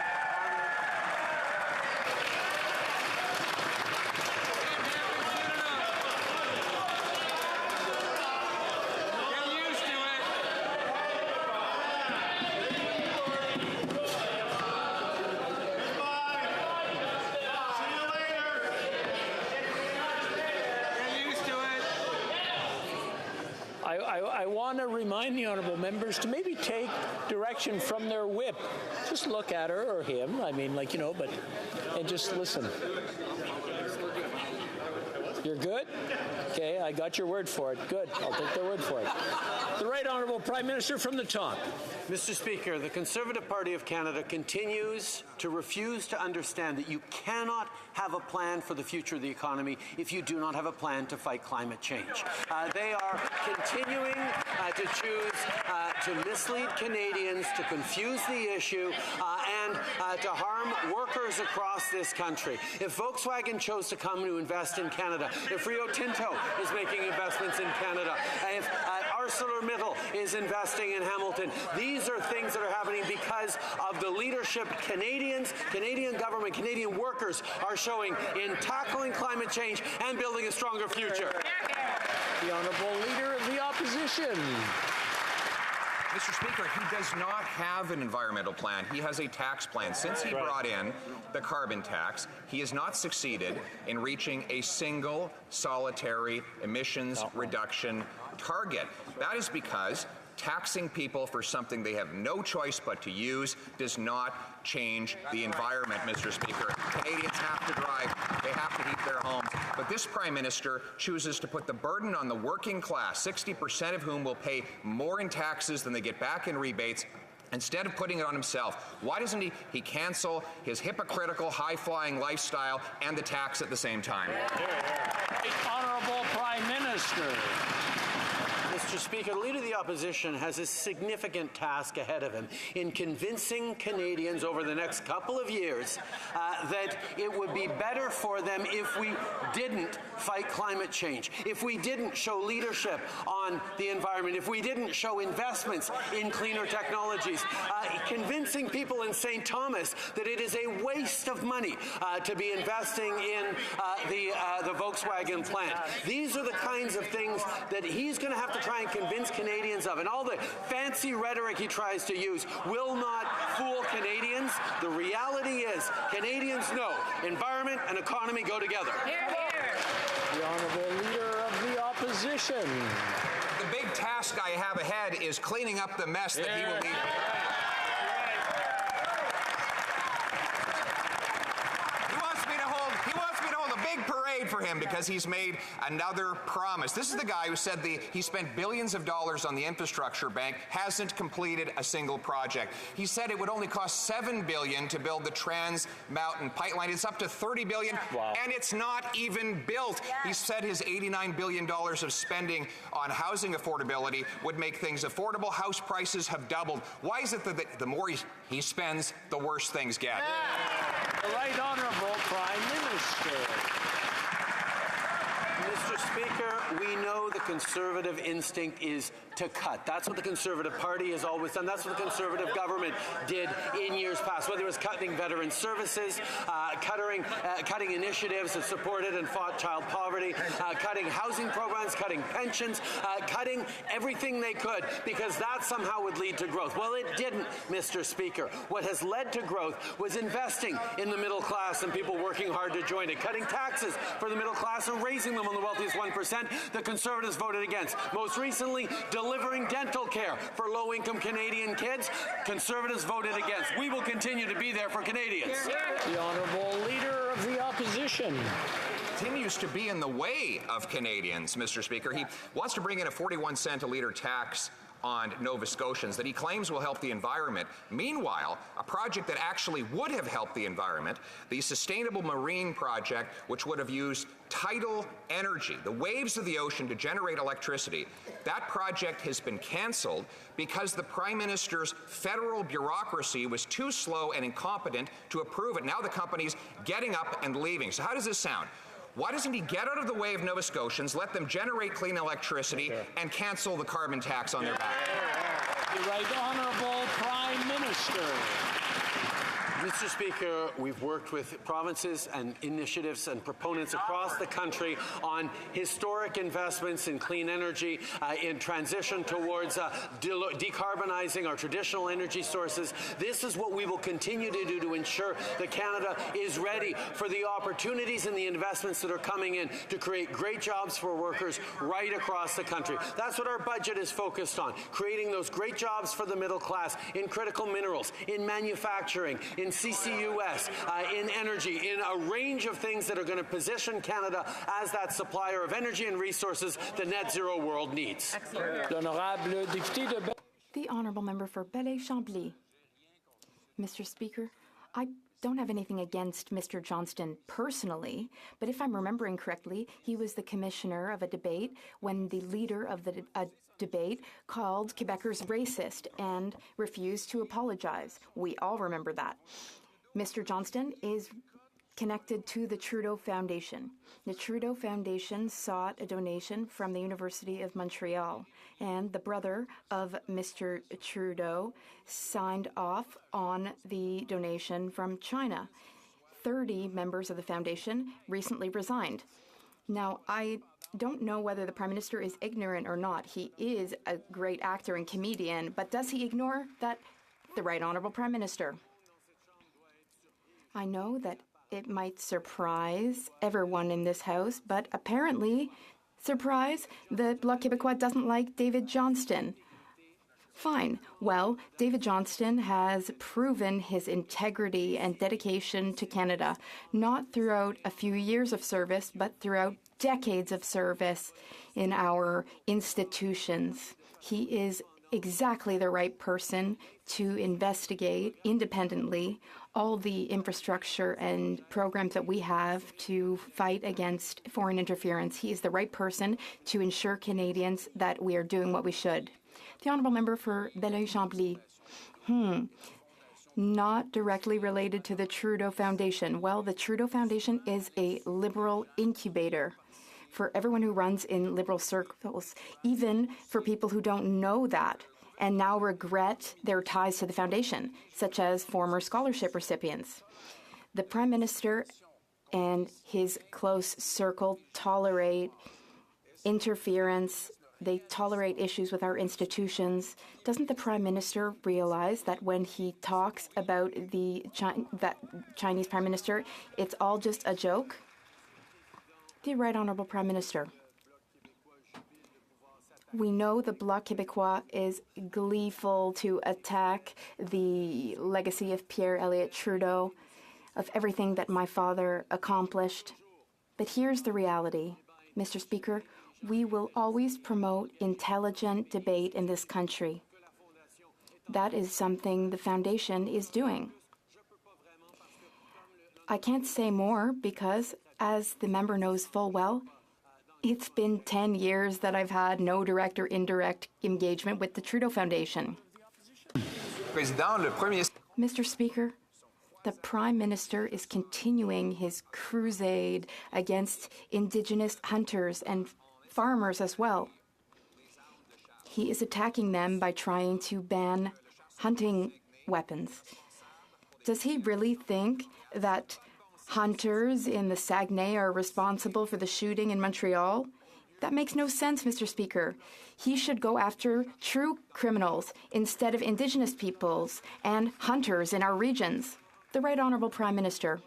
Get used to it. Goodbye. See you later. I want to remind the honourable members to maybe take direction from their whip. Just look at her or him, I mean, like, and just listen. You're good? Okay, I got your word for it. Good, I'll take their word for it. The Right Honourable Prime Minister from the top. Mr. Speaker, the Conservative Party of Canada continues to refuse to understand that you cannot have a plan for the future of the economy if you do not have a plan to fight climate change. They are continuing to choose to mislead Canadians, to confuse the issue, and to harm workers across this country. If Volkswagen chose to come to invest in Canada, if Rio Tinto is making investments in Canada, if ArcelorMittal is investing in Hamilton, these are things that are happening because of the leadership Canadians, Canadian government, Canadian workers are showing in tackling climate change and building a stronger future. The Honourable Leader of the Opposition. Mr. Speaker, he does not have an environmental plan. He has a tax plan. Since he brought in the carbon tax, he has not succeeded in reaching a single solitary emissions reduction target. That is because taxing people for something they have no choice but to use does not change the environment, Mr. Speaker. Canadians have to drive. They have to heat their homes. But this Prime Minister chooses to put the burden on the working class, 60% of whom will pay more in taxes than they get back in rebates, instead of putting it on himself. Why doesn't he cancel his hypocritical, high-flying lifestyle and the tax at the same time? Honourable Prime Minister. Mr. Speaker, the Leader of the Opposition has a significant task ahead of him in convincing Canadians over the next couple of years that it would be better for them if we didn't fight climate change, if we didn't show leadership on the environment, if we didn't show investments in cleaner technologies, convincing people in St. Thomas that it is a waste of money to be investing in the Volkswagen plant. These are the kinds of things that he's going to have to try and convince Canadians of, and all the fancy rhetoric he tries to use will not fool Canadians. The reality is Canadians know environment and economy go together. Hear, hear. The Honourable Leader of the Opposition. The big task I have ahead is cleaning up the mess that he will leave. For him because he's made another promise. This is the guy who said he spent billions of dollars on the infrastructure bank, hasn't completed a single project. He said it would only cost $7 billion to build the Trans Mountain Pipeline. It's up to $30 billion, and it's not even built. He said his $89 billion of spending on housing affordability would make things affordable. House prices have doubled. Why is it that the more he spends, the worse things get? The Right Honourable Prime Minister. Mr. Speaker, we know the Conservative instinct is to cut. That's what the Conservative Party has always done. That's what the Conservative government did in years past, whether it was cutting veteran services, cutting initiatives that supported and fought child poverty, cutting housing programs, cutting pensions, cutting everything they could, because that somehow would lead to growth. Well, it didn't, Mr. Speaker. What has led to growth was investing in the middle class and people working hard to join it, cutting taxes for the middle class and raising them on the wealthiest 1%. The Conservatives voted against. Most recently, delivering dental care for low-income Canadian kids. Conservatives voted against. We will continue to be there for Canadians. The Honourable Leader of the Opposition. Continues to be in the way of Canadians, Mr. Speaker. He wants to bring in a 41-cent a litre tax on Nova Scotians that he claims will help the environment. Meanwhile, a project that actually would have helped the environment, the Sustainable Marine Project, which would have used tidal energy, the waves of the ocean, to generate electricity, that project has been cancelled because the Prime Minister's federal bureaucracy was too slow and incompetent to approve it. Now the company's getting up and leaving. So how does this sound? Why doesn't he get out of the way of Nova Scotians, let them generate clean electricity, and cancel the carbon tax on their back? The Right Honourable Prime Minister. Mr. Speaker, we've worked with provinces and initiatives and proponents across the country on historic investments in clean energy, in transition towards decarbonizing our traditional energy sources. This is what we will continue to do to ensure that Canada is ready for the opportunities and the investments that are coming in to create great jobs for workers right across the country. That's what our budget is focused on, creating those great jobs for the middle class in critical minerals, in manufacturing, in CCUS, in energy, in a range of things that are going to position Canada as that supplier of energy and resources the net zero world needs. The Honourable Member for Belleuil-Chambly. Mr. Speaker, I don't have anything against Mr. Johnston personally, but if I'm remembering correctly, he was the commissioner of a debate when the leader of the debate called Quebecers racist and refused to apologize. We all remember that. Mr. Johnston is connected to the Trudeau Foundation. The Trudeau Foundation sought a donation from the University of Montreal, and the brother of Mr. Trudeau signed off on the donation from China. 30 members of the foundation recently resigned. Now, I don't know whether the Prime Minister is ignorant or not. He is a great actor and comedian, but does he ignore that? The Right Honourable Prime Minister. I know that it might surprise everyone in this House, but apparently, surprise, the Bloc Québécois doesn't like David Johnston. Fine. Well, David Johnston has proven his integrity and dedication to Canada, not throughout a few years of service, but throughout decades of service in our institutions. He is exactly the right person to investigate independently all the infrastructure and programs that we have to fight against foreign interference. He is the right person to ensure Canadians that we are doing what we should. The Honourable Member for Belleuil-Chambly. Not directly related to the Trudeau Foundation. Well, the Trudeau Foundation is a liberal incubator for everyone who runs in liberal circles, even for people who don't know that and now regret their ties to the foundation, such as former scholarship recipients. The Prime Minister and his close circle tolerate interference. They tolerate issues with our institutions. Doesn't the Prime Minister realize that when he talks about that Chinese Prime Minister, it's all just a joke? The Right Honourable Prime Minister. We know the Bloc Québécois is gleeful to attack the legacy of Pierre Elliott Trudeau, of everything that my father accomplished. But here's the reality, Mr. Speaker. We will always promote intelligent debate in this country. That is something the Foundation is doing. I can't say more because, as the member knows full well, it's been 10 years that I've had no direct or indirect engagement with the Trudeau Foundation. Mr. Speaker, the Prime Minister is continuing his crusade against Indigenous hunters and farmers as well. He is attacking them by trying to ban hunting weapons. Does he really think that hunters in the Saguenay are responsible for the shooting in Montreal? That makes no sense, Mr. Speaker. He should go after true criminals instead of Indigenous peoples and hunters in our regions. The Right Honourable Prime Minister.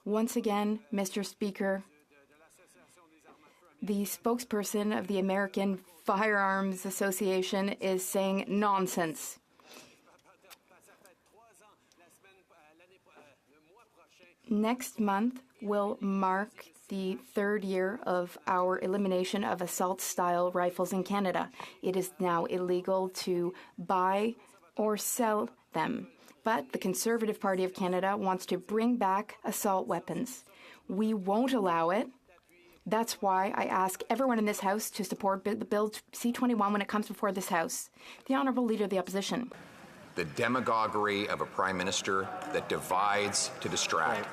Once again, Mr. Speaker, the spokesperson of the American Firearms Association is saying nonsense. Next month will mark the 3rd year of our elimination of assault-style rifles in Canada. It is now illegal to buy or sell them. But the Conservative Party of Canada wants to bring back assault weapons. We won't allow it. That's why I ask everyone in this House to support Bill C-21 when it comes before this House. The Honourable Leader of the Opposition. The demagoguery of a Prime Minister that divides to distract.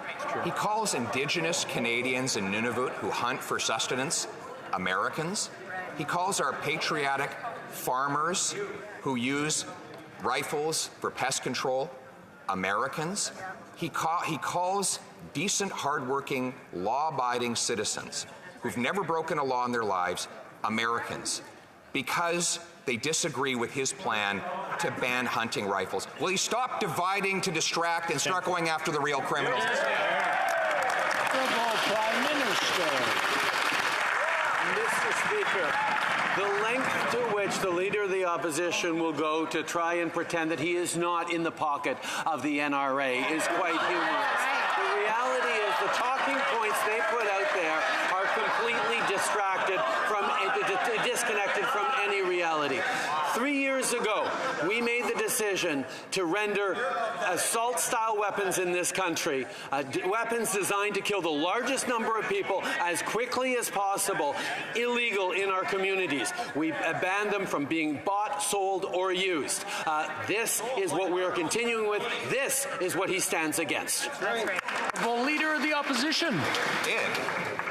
He calls Indigenous Canadians in Nunavut who hunt for sustenance Americans. He calls our patriotic farmers who use rifles for pest control Americans. He calls decent, hardworking, law-abiding citizens who've never broken a law in their lives Americans because they disagree with his plan to ban hunting rifles. Will he stop dividing to distract and start going after the real criminals? Prime Minister. Mr. Speaker, the length to which the Leader of the Opposition will go to try and pretend that he is not in the pocket of the NRA is quite humorous. The reality is the talking points they put out there are completely disconnected from any reality. 3 years ago, we made the decision to render assault-style weapons in this country, weapons designed to kill the largest number of people as quickly as possible, illegal in our communities. We banned them from being bought, sold, or used. This is what we are continuing with. This is what he stands against. The Leader of the Opposition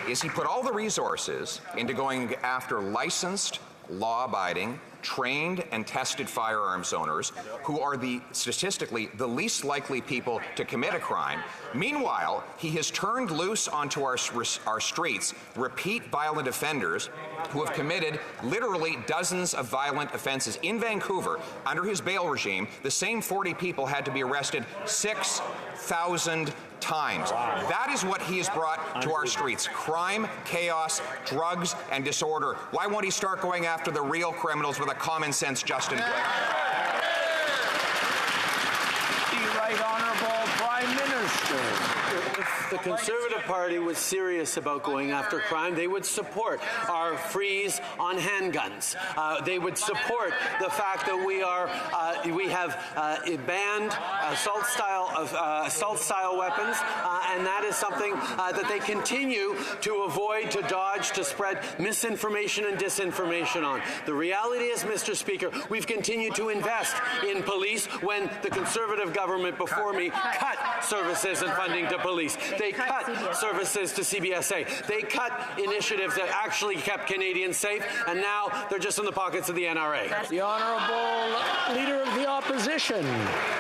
is he put all the resources into going after licensed, law-abiding, trained and tested firearms owners who are statistically the least likely people to commit a crime. Meanwhile, he has turned loose onto our streets repeat violent offenders who have committed literally dozens of violent offenses. In Vancouver, under his bail regime, the same 40 people had to be arrested 6,000 times. Wow. That is what he has brought to our streets. Crime, chaos, drugs, and disorder. Why won't he start going after the real criminals with a common sense Justin Blair? The Right Honourable Prime Minister. If the Conservative Party was serious about going after crime, they would support our freeze on handguns. They would support the fact that we have banned assault-style weapons, and that is something that they continue to avoid, to dodge, to spread misinformation and disinformation on. The reality is, Mr. Speaker, we've continued to invest in police when the Conservative government before me cut services and funding to police. They cut services to CBSA. They cut initiatives that actually kept Canadians safe, and now they're just in the pockets of the NRA. The Honourable Leader of the Opposition.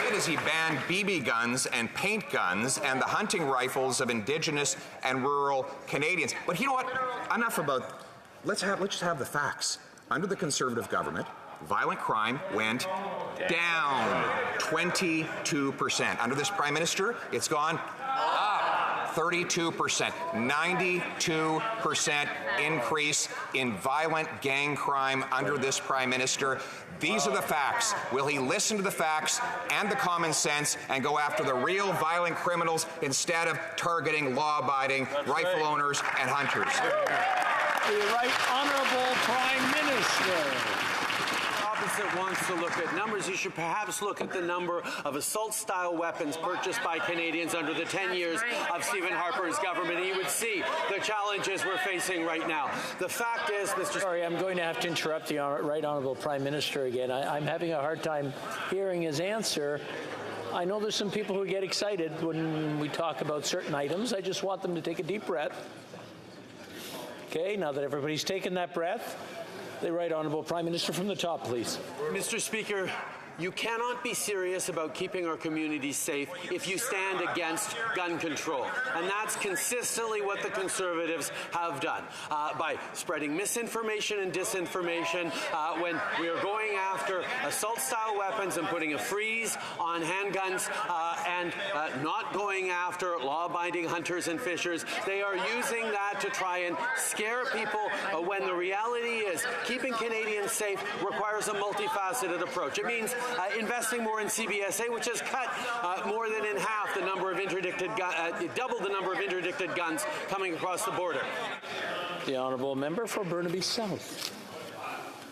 It is he banned BB guns and paint guns and the hunting rifles of Indigenous and rural Canadians. But you know what? Enough about. Let's just have the facts. Under the Conservative government, violent crime went down 22%. Under this Prime Minister, it's gone up 32%. 92% increase in violent gang crime under this Prime Minister. These are the facts. Will he listen to the facts and the common sense and go after the real violent criminals instead of targeting law-abiding rifle owners and hunters? The Right Honourable Prime Minister. That wants to look at numbers, you should perhaps look at the number of assault-style weapons purchased by Canadians under the 10 years of Stephen Harper's government. You would see the challenges we're facing right now. The fact is, Mr. Sorry, I'm going to have to interrupt the Right Honourable Prime Minister again. I'm having a hard time hearing his answer. I know there's some people who get excited when we talk about certain items. I just want them to take a deep breath. Okay, now that everybody's taken that breath, the Right Honourable Prime Minister from the top, please. Mr. Speaker, you cannot be serious about keeping our communities safe if you stand against gun control. And that's consistently what the Conservatives have done by spreading misinformation and disinformation when we are going after assault-style weapons and putting a freeze on handguns and not going after law-abiding hunters and fishers. They are using that to try and scare people when the reality is keeping Canadians safe requires a multifaceted approach. It means investing more in CBSA, which has cut more than in half the number of interdicted double the number of interdicted guns coming across the border. The Honourable Member for Burnaby South.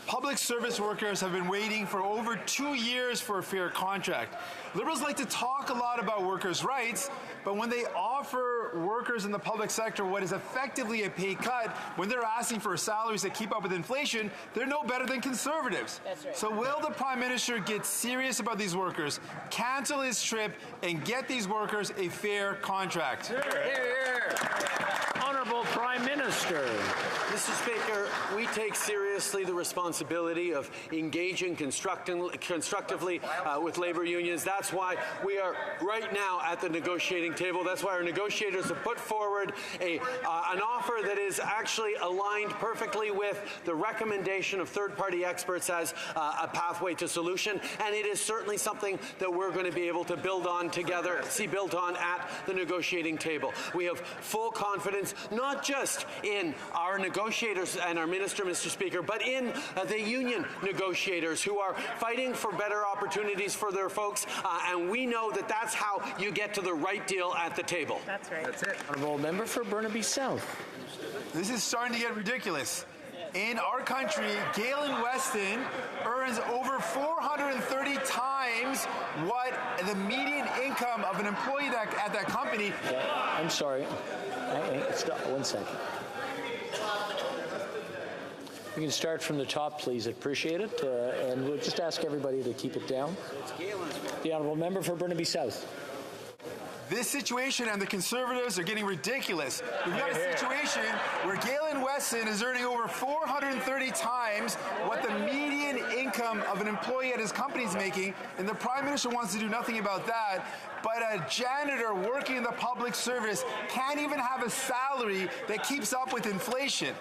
Public service workers have been waiting for over 2 years for a fair contract. Liberals like to talk a lot about workers' rights, but when they offer workers in the public sector what is effectively a pay cut, when they're asking for salaries that keep up with inflation, they're no better than Conservatives. That's right. So will the Prime Minister get serious about these workers, cancel his trip, and get these workers a fair contract? Hear, hear, hear. Honourable Honourable Prime Minister. Mr. Speaker, we take seriously the responsibility of engaging constructively with labour unions. That's why we are right now at the negotiating table. That's why our negotiators have put forward an offer that is actually aligned perfectly with the recommendation of third-party experts as a pathway to solution, and it is certainly something that we're going to be able to build on together, built on at the negotiating table. We have full confidence, not just in our negotiators and our minister, Mr. Speaker, but in the union negotiators who are fighting for better opportunities for their folks, and we know that that's how you get to the right deal at the table. That's right. That's it. Honourable Member for Burnaby South. This is starting to get ridiculous. In our country, Galen Weston earns over 430 times what the median income of an employee at that company. I'm sorry. Stop 1 second. We can start from the top, please. Appreciate it. And we'll just ask everybody to keep it down. The Honourable Member for Burnaby South. This situation and the Conservatives are getting ridiculous. We've got a situation where Galen Weston is earning over 430 times what the median income of an employee at his company is making, and the Prime Minister wants to do nothing about that. But a janitor working in the public service can't even have a salary that keeps up with inflation.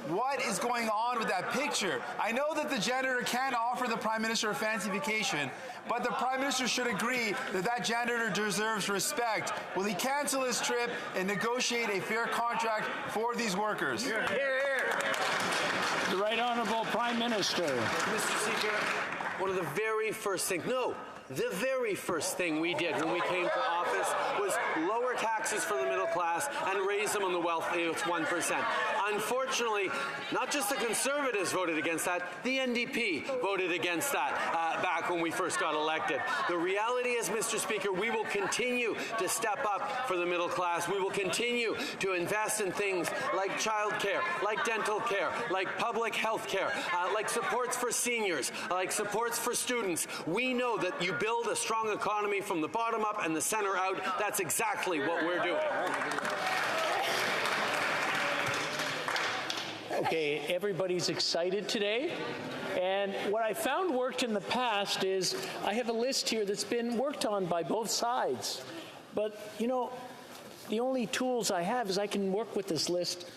What is going on with that picture? I know that the janitor can offer the Prime Minister a fancy vacation, but the Prime Minister should agree that that janitor deserves respect. Will he cancel his trip and negotiate a fair contract for these workers? Hear, hear, hear. The Right Honourable Prime Minister. Mr. Speaker, one of the very first things, the very first thing we did when we came to office was lower taxes for the middle class and raise them on the wealthiest 1%. Unfortunately, not just the Conservatives voted against that, the NDP voted against that back when we first got elected. The reality is, Mr. Speaker, we will continue to step up for the middle class. We will continue to invest in things like childcare, like dental care, like public health care, like supports for seniors, like supports for students. We know that you build a strong economy from the bottom up and the center out. That's exactly what we're doing. Okay, everybody's excited today. And what I found worked in the past is I have a list here that's been worked on by both sides. But, you know, the only tools I have is I can work with this list.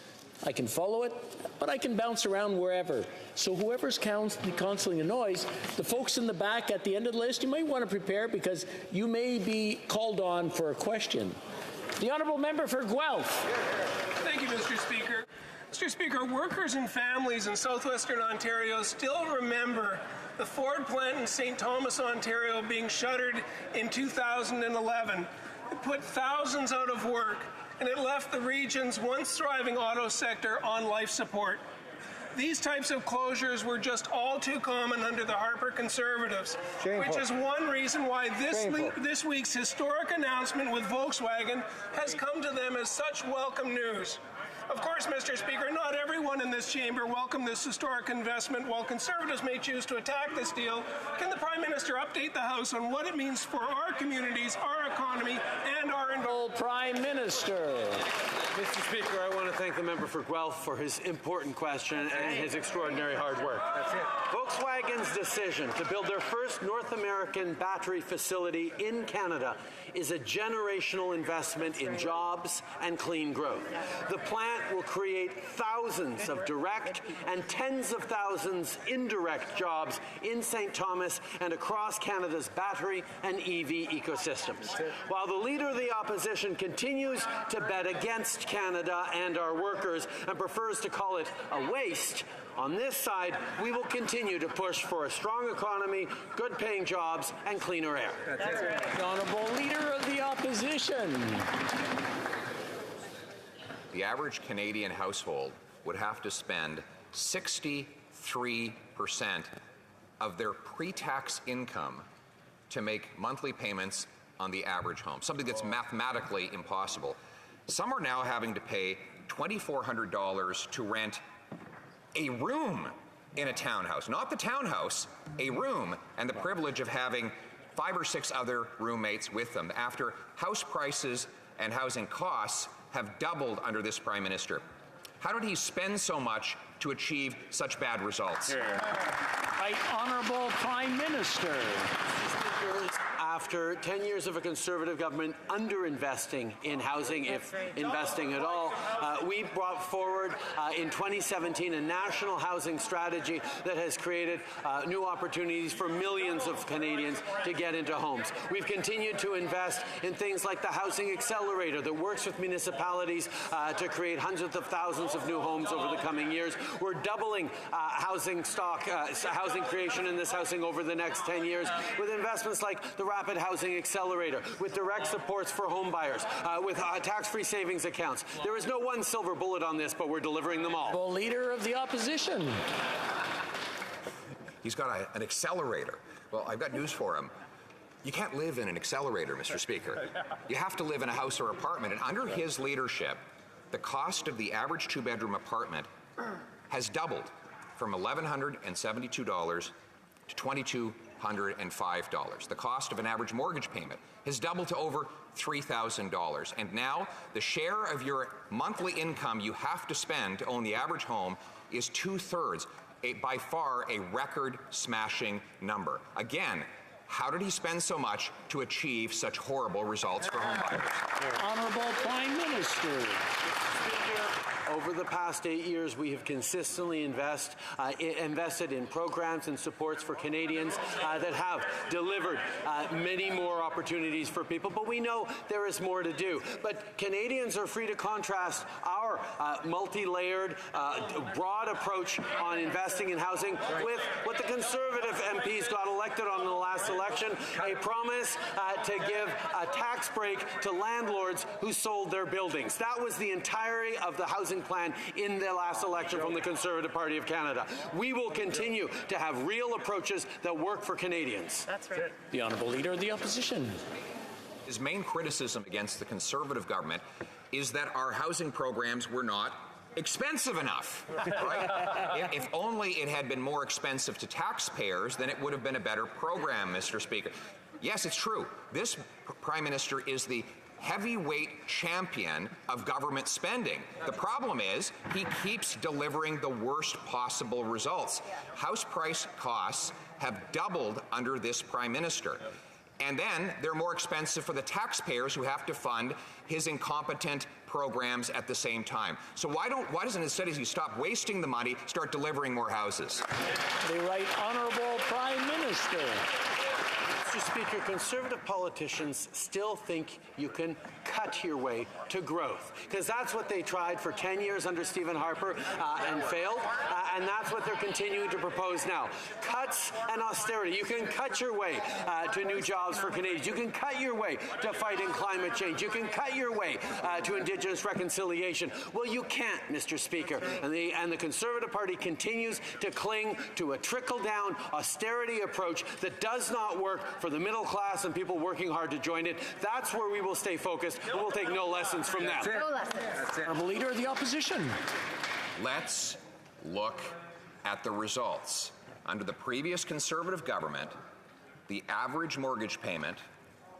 I can follow it, but I can bounce around wherever. So whoever's counseling the noise, the folks in the back at the end of the list, you might want to prepare because you may be called on for a question. The Honourable Member for Guelph. Thank you, Mr. Speaker. Mr. Speaker, workers and families in southwestern Ontario still remember the Ford plant in St. Thomas, Ontario being shuttered in 2011. It put thousands out of work, and it left the region's once thriving auto sector on life support. These types of closures were just all too common under the Harper Conservatives, which is one reason why this week's historic announcement with Volkswagen has come to them as such welcome news. Of course, Mr. Speaker, not everyone in this chamber welcomed this historic investment. While Conservatives may choose to attack this deal, can the Prime Minister update the House on what it means for our communities, our economy, and our environment? Prime Minister. Mr. Speaker, I want to thank the member for Guelph for his important question and his extraordinary hard work. That's it. Volkswagen's decision to build their first North American battery facility in Canada is a generational investment in jobs and clean growth. The plant will create thousands of direct and tens of thousands indirect jobs in St. Thomas and across Canada's battery and EV ecosystems. While the Leader of the Opposition continues to bet against Canada and our workers and prefers to call it a waste, on this side, we will continue to push for a strong economy, good-paying jobs, and cleaner air. That's right. The Honourable Leader of the Opposition. The average Canadian household would have to spend 63% of their pre-tax income to make monthly payments on the average home, something that's mathematically impossible. Some are now having to pay $2,400 to rent a room in a townhouse, not the townhouse, a room, and the privilege of having 5 or 6 other roommates with them after house prices and housing costs have doubled under this Prime Minister. How did he spend so much to achieve such bad results? Right Honourable Prime Minister. After 10 years of a Conservative government underinvesting in housing, if investing at all, we brought forward in 2017 a national housing strategy that has created new opportunities for millions of Canadians to get into homes. We've continued to invest in things like the Housing Accelerator that works with municipalities to create hundreds of thousands of new homes over the coming years. We're doubling housing stock, housing creation in this housing over the next 10 years with investments like the Rapid Housing Accelerator, with direct supports for home buyers, with tax-free savings accounts. There is no one silver bullet on this, but we're delivering them all. The Leader of the Opposition. He's got an accelerator. Well, I've got news for him. You can't live in an accelerator, Mr. Speaker. You have to live in a house or apartment. And under his leadership, the cost of the average two-bedroom apartment has doubled from $1,172 to $2,205. The cost of an average mortgage payment has doubled to over $3,000. And now the share of your monthly income you have to spend to own the average home is 2/3, by far a record-smashing number. Again, how did he spend so much to achieve such horrible results for home buyers? Honourable Prime Minister. Over the past 8 years, we have consistently invested in programs and supports for Canadians that have delivered many more opportunities for people, but we know there is more to do. But Canadians are free to contrast our multi-layered, broad approach on investing in housing with what the Conservative MPs got elected on in the last election, a promise to give a tax break to landlords who sold their buildings. That was the entirety of the housing plan in the last election from the Conservative Party of Canada. We will continue to have real approaches that work for Canadians. That's right. The Honourable Leader of the Opposition. His main criticism against the Conservative government is that our housing programs were not expensive enough. Right? If only it had been more expensive to taxpayers, then it would have been a better program, Mr. Speaker. Yes, it's true. This Prime Minister is the heavyweight champion of government spending. The problem is he keeps delivering the worst possible results. House price costs have doubled under this Prime Minister. And then they're more expensive for the taxpayers who have to fund his incompetent programs at the same time. So why doesn't instead as he stop wasting the money, start delivering more houses? The Right Honourable Prime Minister. Mr. Speaker, Conservative politicians still think you can cut your way to growth, because that's what they tried for 10 years under Stephen Harper and failed, and that's what they're continuing to propose now. Cuts and austerity. You can cut your way to new jobs for Canadians. You can cut your way to fighting climate change. You can cut your way to Indigenous reconciliation. Well, you can't, Mr. Speaker. And the Conservative Party continues to cling to a trickle-down austerity approach that does not work for the middle class and people working hard to join it. That's where we will stay focused, and we'll take no lessons from them. No lessons. Honourable Leader of the Opposition. Let's look at the results. Under the previous Conservative government, the average mortgage payment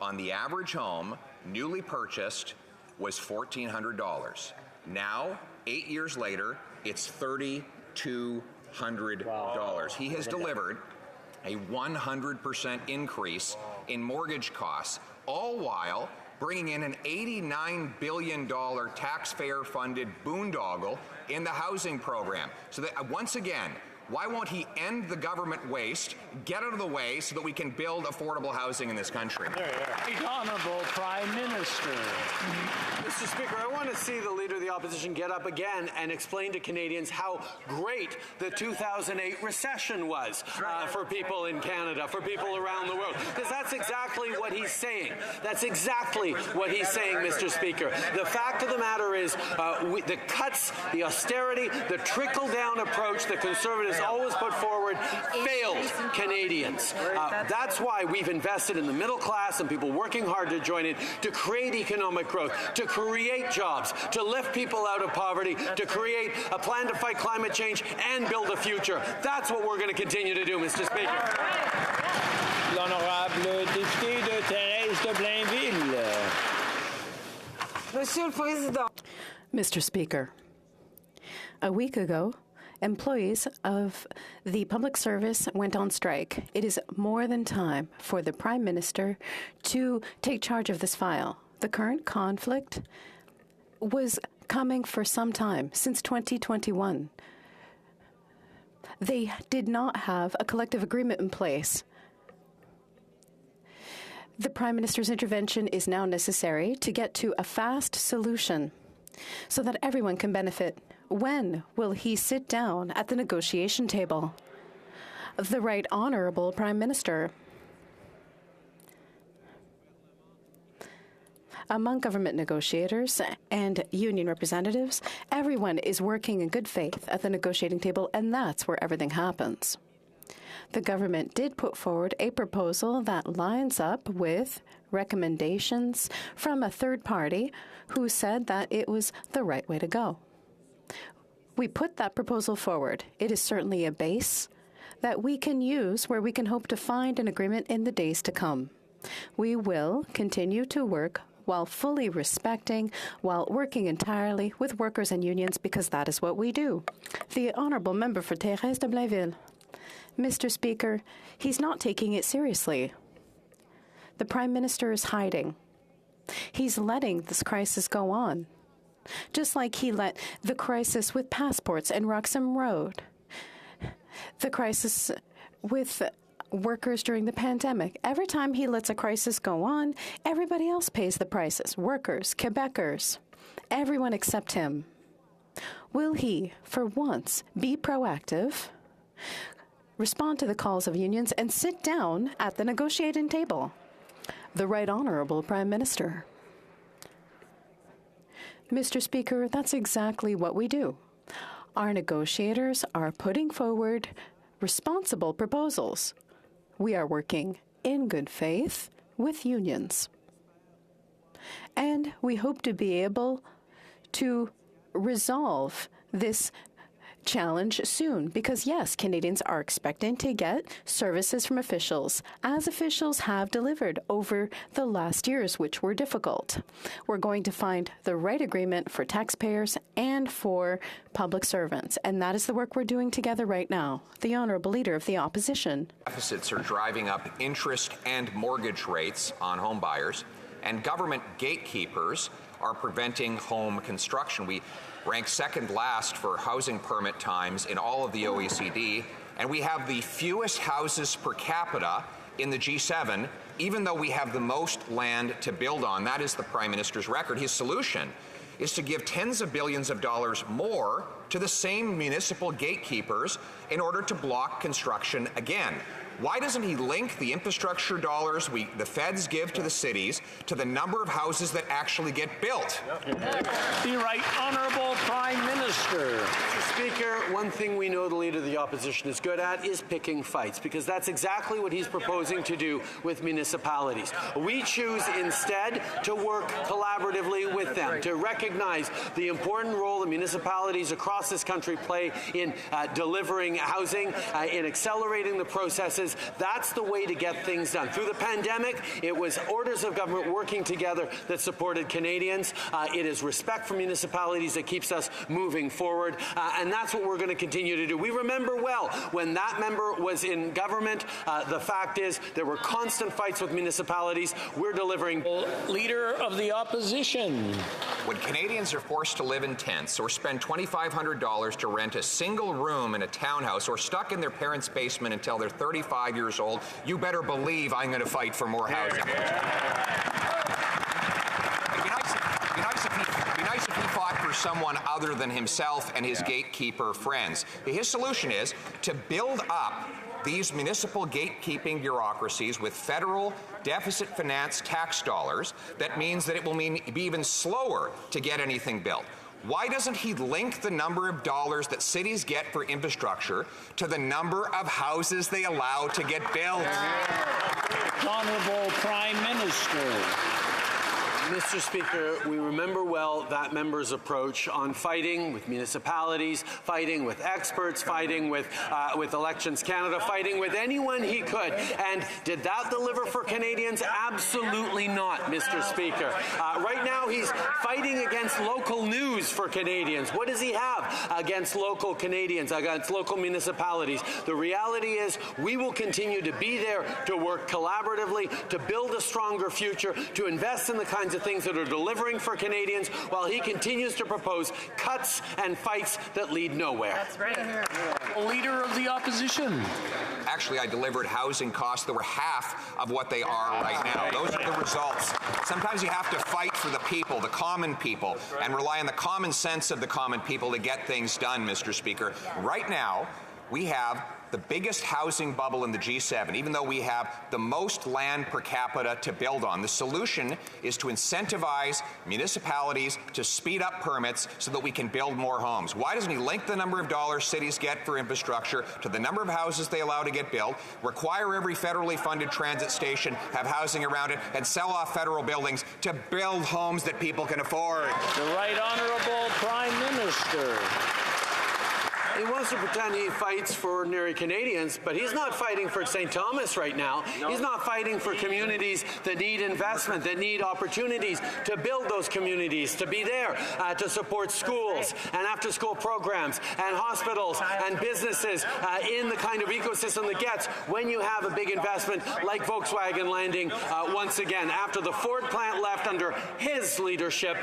on the average home newly purchased was $1,400. Now, 8 years later, it's $3,200. He has delivered a 100% increase in mortgage costs, all while bringing in an $89 billion taxpayer-funded boondoggle in the housing program. So that, once again, why won't he end the government waste, get out of the way so that we can build affordable housing in this country? The Honourable Prime Minister. Mr. Speaker, I want to see the Leader of the Opposition get up again and explain to Canadians how great the 2008 recession was for people in Canada, for people around the world. Because that's exactly what he's saying. That's exactly what he's saying, Mr. Speaker. The fact of the matter is the cuts, the austerity, the trickle-down approach that Conservatives always put forward failed Canadians. That's why we've invested in the middle class and people working hard to join it, to create economic growth, to create jobs, to lift people out of poverty, to create a plan to fight climate change and build a future. That's what we're going to continue to do, Mr. Speaker. L'honorable député de Thérèse de Blainville. Monsieur le Président. Mr. Speaker, a week ago, employees of the public service went on strike. It is more than time for the Prime Minister to take charge of this file. The current conflict was coming for some time, since 2021. They did not have a collective agreement in place. The Prime Minister's intervention is now necessary to get to a fast solution so that everyone can benefit. When will he sit down at the negotiation table? The Right Honourable Prime Minister. Among government negotiators and union representatives, everyone is working in good faith at the negotiating table, and that's where everything happens. The government did put forward a proposal that lines up with recommendations from a third party who said that it was the right way to go. We put that proposal forward. It is certainly a base that we can use where we can hope to find an agreement in the days to come. We will continue to work while fully respecting, while working entirely with workers and unions, because that is what we do. The Honourable Member for Thérèse de Blainville. Mr. Speaker, he's not taking it seriously. The Prime Minister is hiding. He's letting this crisis go on, just like he let the crisis with passports and Roxham Road, the crisis with workers during the pandemic. Every time he lets a crisis go on, everybody else pays the prices. Workers, Quebecers, everyone except him. Will he, for once, be proactive, respond to the calls of unions, and sit down at the negotiating table? The Right Honourable Prime Minister. Mr. Speaker, that's exactly what we do. Our negotiators are putting forward responsible proposals. We are working in good faith with unions. And we hope to be able to resolve this challenge soon, because yes, Canadians are expecting to get services from officials, as officials have delivered over the last years, which were difficult. We're going to find the right agreement for taxpayers and for public servants, and that is the work we're doing together right now. The Honourable Leader of the Opposition. Deficits are driving up interest and mortgage rates on home buyers, and government gatekeepers are preventing home construction. We rank second last for housing permit times in all of the OECD, and we have the fewest houses per capita in the G7, even though we have the most land to build on. That is the Prime Minister's record. His solution is to give tens of billions of dollars more to the same municipal gatekeepers in order to block construction again. Why doesn't he link the infrastructure dollars the feds give to the cities to the number of houses that actually get built? The Right Honourable Prime Minister. Mr. Speaker, one thing we know the Leader of the Opposition is good at is picking fights, because that's exactly what he's proposing to do with municipalities. We choose instead to work collaboratively with them, to recognize the important role that municipalities across this country play in delivering housing, in accelerating the processes. That's the way to get things done. Through the pandemic, it was orders of government working together that supported Canadians. It is respect for municipalities that keeps us moving forward, and that's what we're going to continue to do. We remember well when that member was in government. The fact is there were constant fights with municipalities. We're delivering. Leader of the Opposition. When Canadians are forced to live in tents or spend $2,500 to rent a single room in a townhouse or stuck in their parents' basement until they're 35 years old, you better believe I'm going to fight for more housing. It'd be nice if he fought for someone other than himself and his gatekeeper friends. His solution is to build up these municipal gatekeeping bureaucracies with federal deficit finance tax dollars. That means that it will be even slower to get anything built. Why doesn't he link the number of dollars that cities get for infrastructure to the number of houses they allow to get built? Honourable Prime Minister. Mr. Speaker, we remember well that member's approach on fighting with municipalities, fighting with experts, fighting with Elections Canada, fighting with anyone he could. And did that deliver for Canadians? Absolutely not, Mr. Speaker. Right now, he's fighting against local news for Canadians. What does he have against local Canadians, against local municipalities? The reality is we will continue to be there to work collaboratively, to build a stronger future, to invest in the kinds of things that are delivering for Canadians, while he continues to propose cuts and fights that lead nowhere. That's right. Leader of the Opposition. Actually, I delivered housing costs that were half of what they are right now. Those are the results. Sometimes you have to fight for the people, the common people, and rely on the common sense of the common people to get things done, Mr. Speaker. Right now, we have the biggest housing bubble in the G7, even though we have the most land per capita to build on. The solution is to incentivize municipalities to speed up permits so that we can build more homes. Why doesn't he link the number of dollars cities get for infrastructure to the number of houses they allow to get built, require every federally funded transit station have housing around it, and sell off federal buildings to build homes that people can afford? The Right Honourable Prime Minister. He wants to pretend he fights for ordinary Canadians, but he's not fighting for St. Thomas right now. No. He's not fighting for communities that need investment, that need opportunities to build those communities, to be there, to support schools and after-school programs and hospitals and businesses in the kind of ecosystem that gets when you have a big investment like Volkswagen landing once again. After the Ford plant left under his leadership,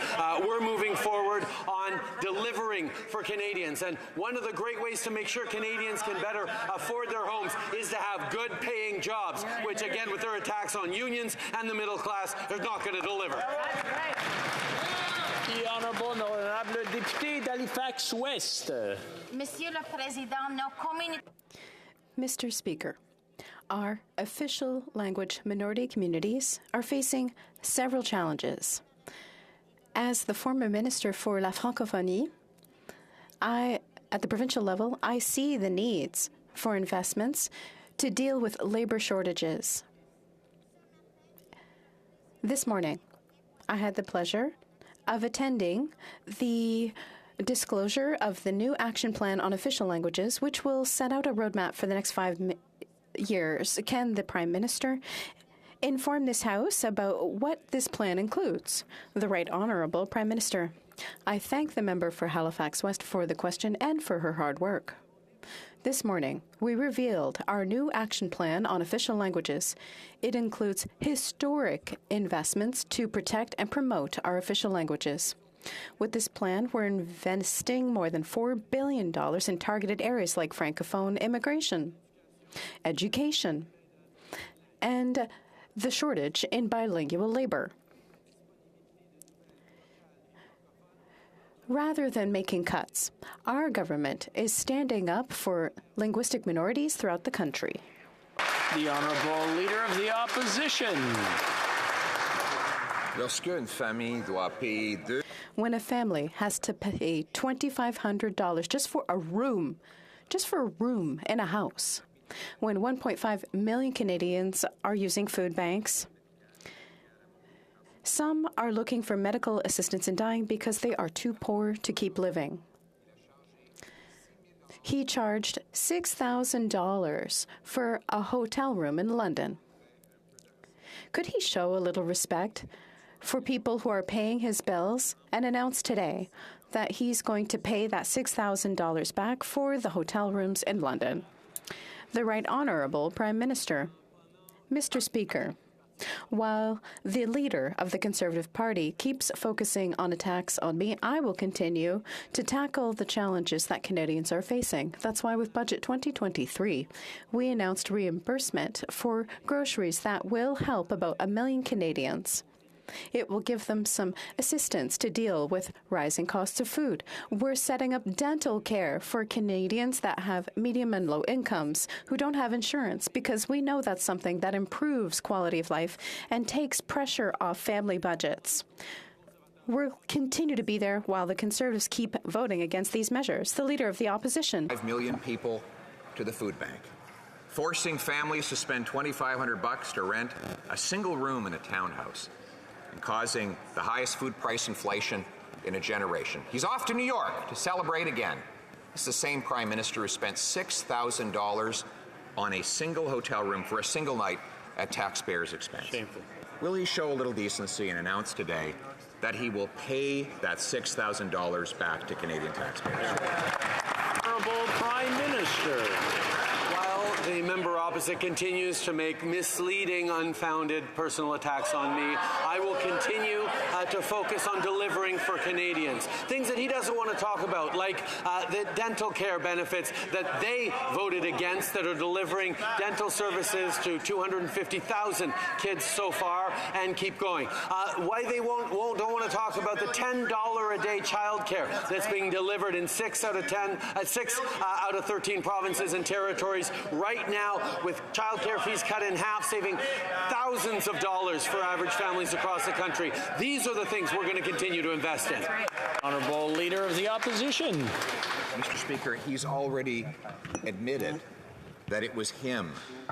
we're moving forward on delivering for Canadians. And one of the great ways to make sure Canadians can better afford their homes is to have good paying jobs, which again, with their attacks on unions and the middle class, they're not going to deliver. The Honourable Député d'Halifax West. Monsieur le Président, nos communautés. Mr. Speaker, our official language minority communities are facing several challenges. As the former Minister for la Francophonie, at the provincial level, I see the needs for investments to deal with labor shortages. This morning, I had the pleasure of attending the disclosure of the new action plan on official languages, which will set out a roadmap for the next 5 years. Can the Prime Minister inform this House about what this plan includes? The Right Honourable Prime Minister. I thank the member for Halifax West for the question and for her hard work. This morning, we revealed our new action plan on official languages. It includes historic investments to protect and promote our official languages. With this plan, we're investing more than $4 billion in targeted areas like Francophone immigration, education, and the shortage in bilingual labor. Rather than making cuts, our government is standing up for linguistic minorities throughout the country. The Honourable Leader of the Opposition. When a family has to pay $2,500 just for a room in a house, when 1.5 million Canadians are using food banks, some are looking for medical assistance and dying because they are too poor to keep living. He charged $6,000 for a hotel room in London. Could he show a little respect for people who are paying his bills and announce today that he's going to pay that $6,000 back for the hotel rooms in London? The Right Honourable Prime Minister. Mr. Speaker, while the leader of the Conservative Party keeps focusing on attacks on me, I will continue to tackle the challenges that Canadians are facing. That's why with Budget 2023, we announced reimbursement for groceries that will help about 1 million Canadians. It will give them some assistance to deal with rising costs of food. We're setting up dental care for Canadians that have medium and low incomes who don't have insurance, because we know that's something that improves quality of life and takes pressure off family budgets. We'll continue to be there while the Conservatives keep voting against these measures. The Leader of the Opposition. 5 million people to the food bank, forcing families to spend $2,500 to rent a single room in a townhouse. and causing the highest food price inflation in a generation. He's off to New York to celebrate again. It's the same Prime Minister who spent $6,000 on a single hotel room for a single night at taxpayers' expense. Shameful. Will he show a little decency and announce today that he will pay that $6,000 back to Canadian taxpayers? Honourable Prime Minister. While the member opposite continues to make misleading, unfounded personal attacks on me, I will continue to focus on delivering for Canadians. Things that he doesn't want to talk about, like the dental care benefits that they voted against that are delivering dental services to 250,000 kids so far and keep going. Why they don't want to talk about the $10 a day childcare that's being delivered in 6 out of 13 provinces and territories right now, with childcare fees cut in half, saving thousands of dollars for average families across the country. These are the things we're going to continue to invest in. Honourable Leader of the Opposition. Mr. Speaker, he's already admitted that it was him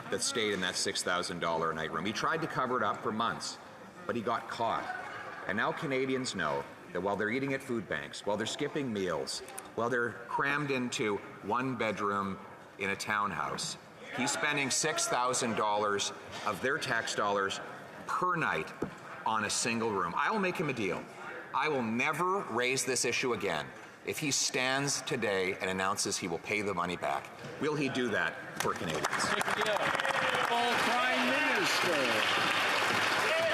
that stayed in that $6,000 a night room. He tried to cover it up for months, but he got caught. And now Canadians know that while they're eating at food banks, while they're skipping meals, while they're crammed into one bedroom in a townhouse, he's spending $6,000 of their tax dollars per night on a single room. I will make him a deal. I will never raise this issue again if he stands today and announces he will pay the money back. Will he do that for Canadians? Prime Minister.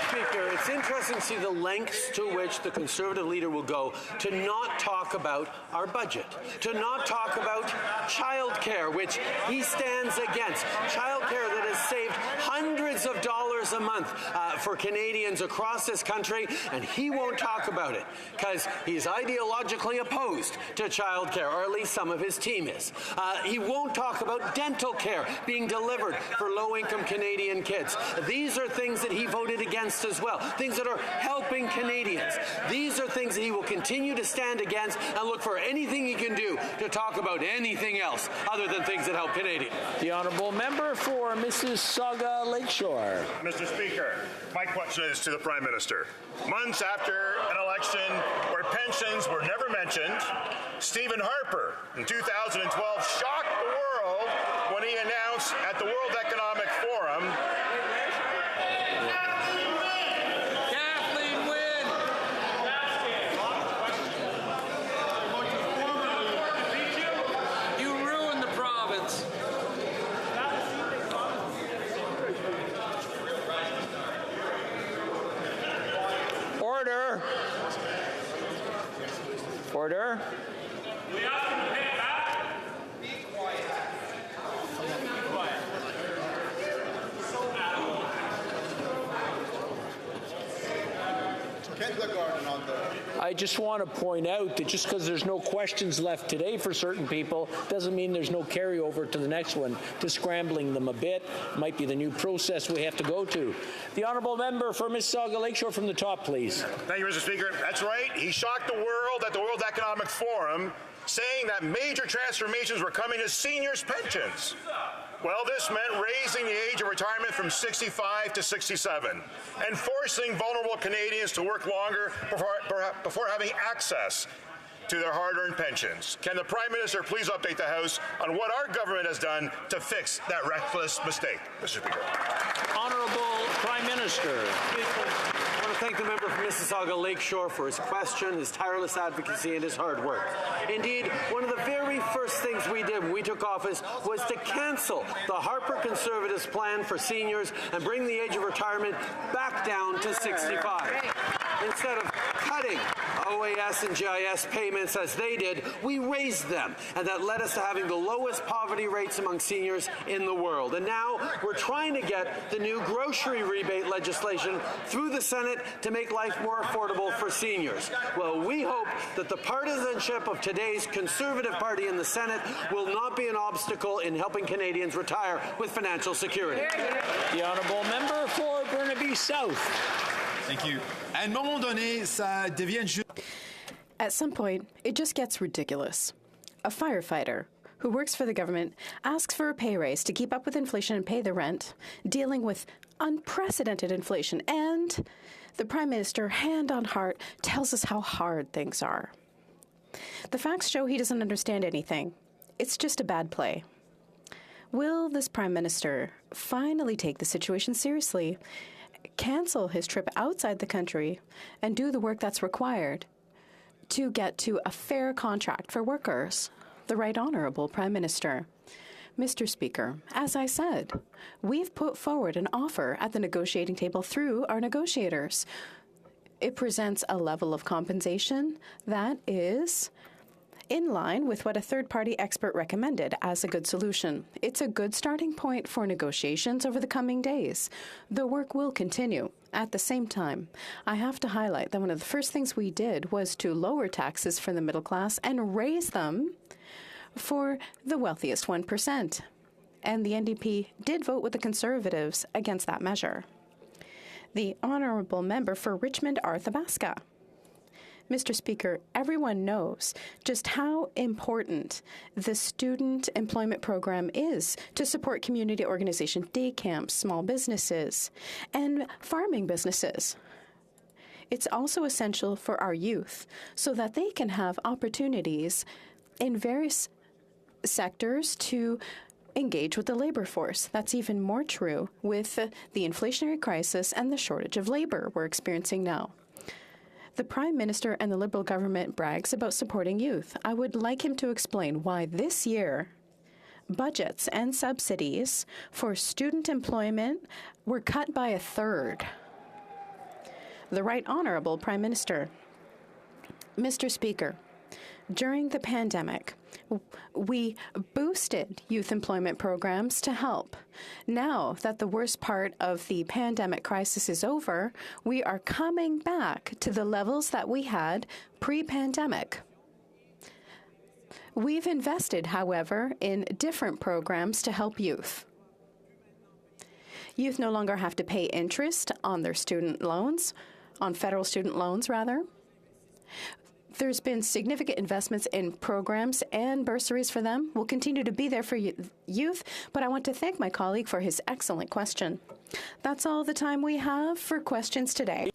Speaker, it's interesting to see the lengths to which the Conservative leader will go to not talk about our budget, to not talk about childcare, which he stands against. Childcare that has saved hundreds of dollars a month for Canadians across this country, and he won't talk about it because he's ideologically opposed to childcare, or at least some of his team is. He won't talk about dental care being delivered for low-income Canadian kids. These are things that he voted against as well, things that are helping Canadians. These are things that he will continue to stand against and look for anything he can do to talk about anything else other than things that help Canadians. The Honourable Member for Mississauga Lakeshore. Mr. Speaker, my question is to the Prime Minister. Months after an election where pensions were never mentioned, Stephen Harper in 2012 shocked the world when he announced at the World Economic Forum Order. I just want to point out that just because there's no questions left today for certain people doesn't mean there's no carryover to the next one. To scrambling them a bit might be the new process we have to go to. The Honourable Member for Mississauga Lakeshore from the top, please. Thank you, Mr. Speaker. That's right. He shocked the world at the World Economic Forum, saying that major transformations were coming to seniors' pensions. Well, this meant raising the age of retirement from 65 to 67 and forcing vulnerable Canadians to work longer before having access to their hard-earned pensions. Can the Prime Minister please update the House on what our government has done to fix that reckless mistake? Mr. Speaker. Honourable Prime Minister. I want to thank the member from Mississauga Lakeshore for his question, his tireless advocacy, and his hard work. Indeed, one of the very first things we did when we took office was to cancel the Harper Conservatives' plan for seniors and bring the age of retirement back down to 65. Instead of cutting OAS and GIS payments as they did, we raised them, and that led us to having the lowest poverty rates among seniors in the world. And now we're trying to get the new grocery rebate legislation through the Senate to make life more affordable for seniors. Well, we hope that the partisanship of today's Conservative Party in the Senate will not be an obstacle in helping Canadians retire with financial security. The Honourable Member for Burnaby South. Thank you. À un moment donné, ça devient At some point, it just gets ridiculous. A firefighter who works for the government asks for a pay raise to keep up with inflation and pay the rent, dealing with unprecedented inflation, and the Prime Minister, hand on heart, tells us how hard things are. The facts show he doesn't understand anything. It's just a bad play. Will this Prime Minister finally take the situation seriously, cancel his trip outside the country, and do the work that's required to get to a fair contract for workers? The Right Honourable Prime Minister. Mr. Speaker, as I said, we've put forward an offer at the negotiating table through our negotiators. It presents a level of compensation that is in line with what a third-party expert recommended as a good solution. It's a good starting point for negotiations over the coming days. The work will continue. At the same time, I have to highlight that one of the first things we did was to lower taxes for the middle class and raise them for the wealthiest 1%. And the NDP did vote with the Conservatives against that measure. The Honourable Member for Richmond, Arthabaska. Mr. Speaker, everyone knows just how important the student employment program is to support community organization, day camps, small businesses, and farming businesses. It's also essential for our youth so that they can have opportunities in various sectors to engage with the labor force. That's even more true with the inflationary crisis and the shortage of labor we're experiencing now. The Prime Minister and the Liberal government brags about supporting youth. I would like him to explain why this year budgets and subsidies for student employment were cut by a third. The Right Honourable Prime Minister. Mr. Speaker, during the pandemic, we boosted youth employment programs to help. Now that the worst part of the pandemic crisis is over, we are coming back to the levels that we had pre-pandemic. We've invested, however, in different programs to help youth. Youth no longer have to pay interest on their student loans, on federal student loans, rather. There's been significant investments in programs and bursaries for them. We'll continue to be there for youth, but I want to thank my colleague for his excellent question. That's all the time we have for questions today.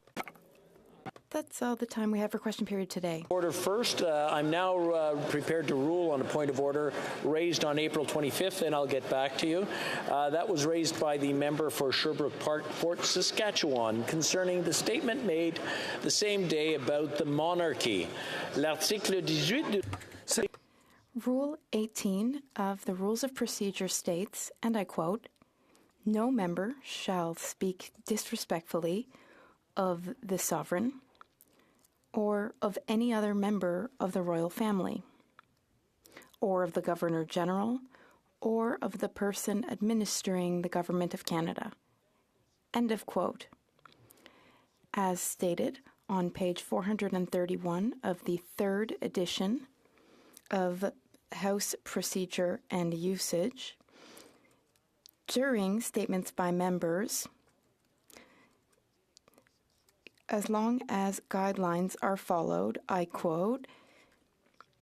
That's all the time we have for question period today. Order first. I'm now prepared to rule on a point of order raised on April 25th, and I'll get back to you. That was raised by the member for Sherbrooke Park, Fort Saskatchewan, concerning the statement made the same day about the monarchy. L'article 18 Rule 18 of the Rules of Procedure states, and I quote, "No member shall speak disrespectfully of the sovereign or of any other member of the royal family, or of the Governor-General, or of the person administering the Government of Canada." End of quote. As stated on page 431 of the third edition of House Procedure and Usage, during statements by members, as long as guidelines are followed, I quote,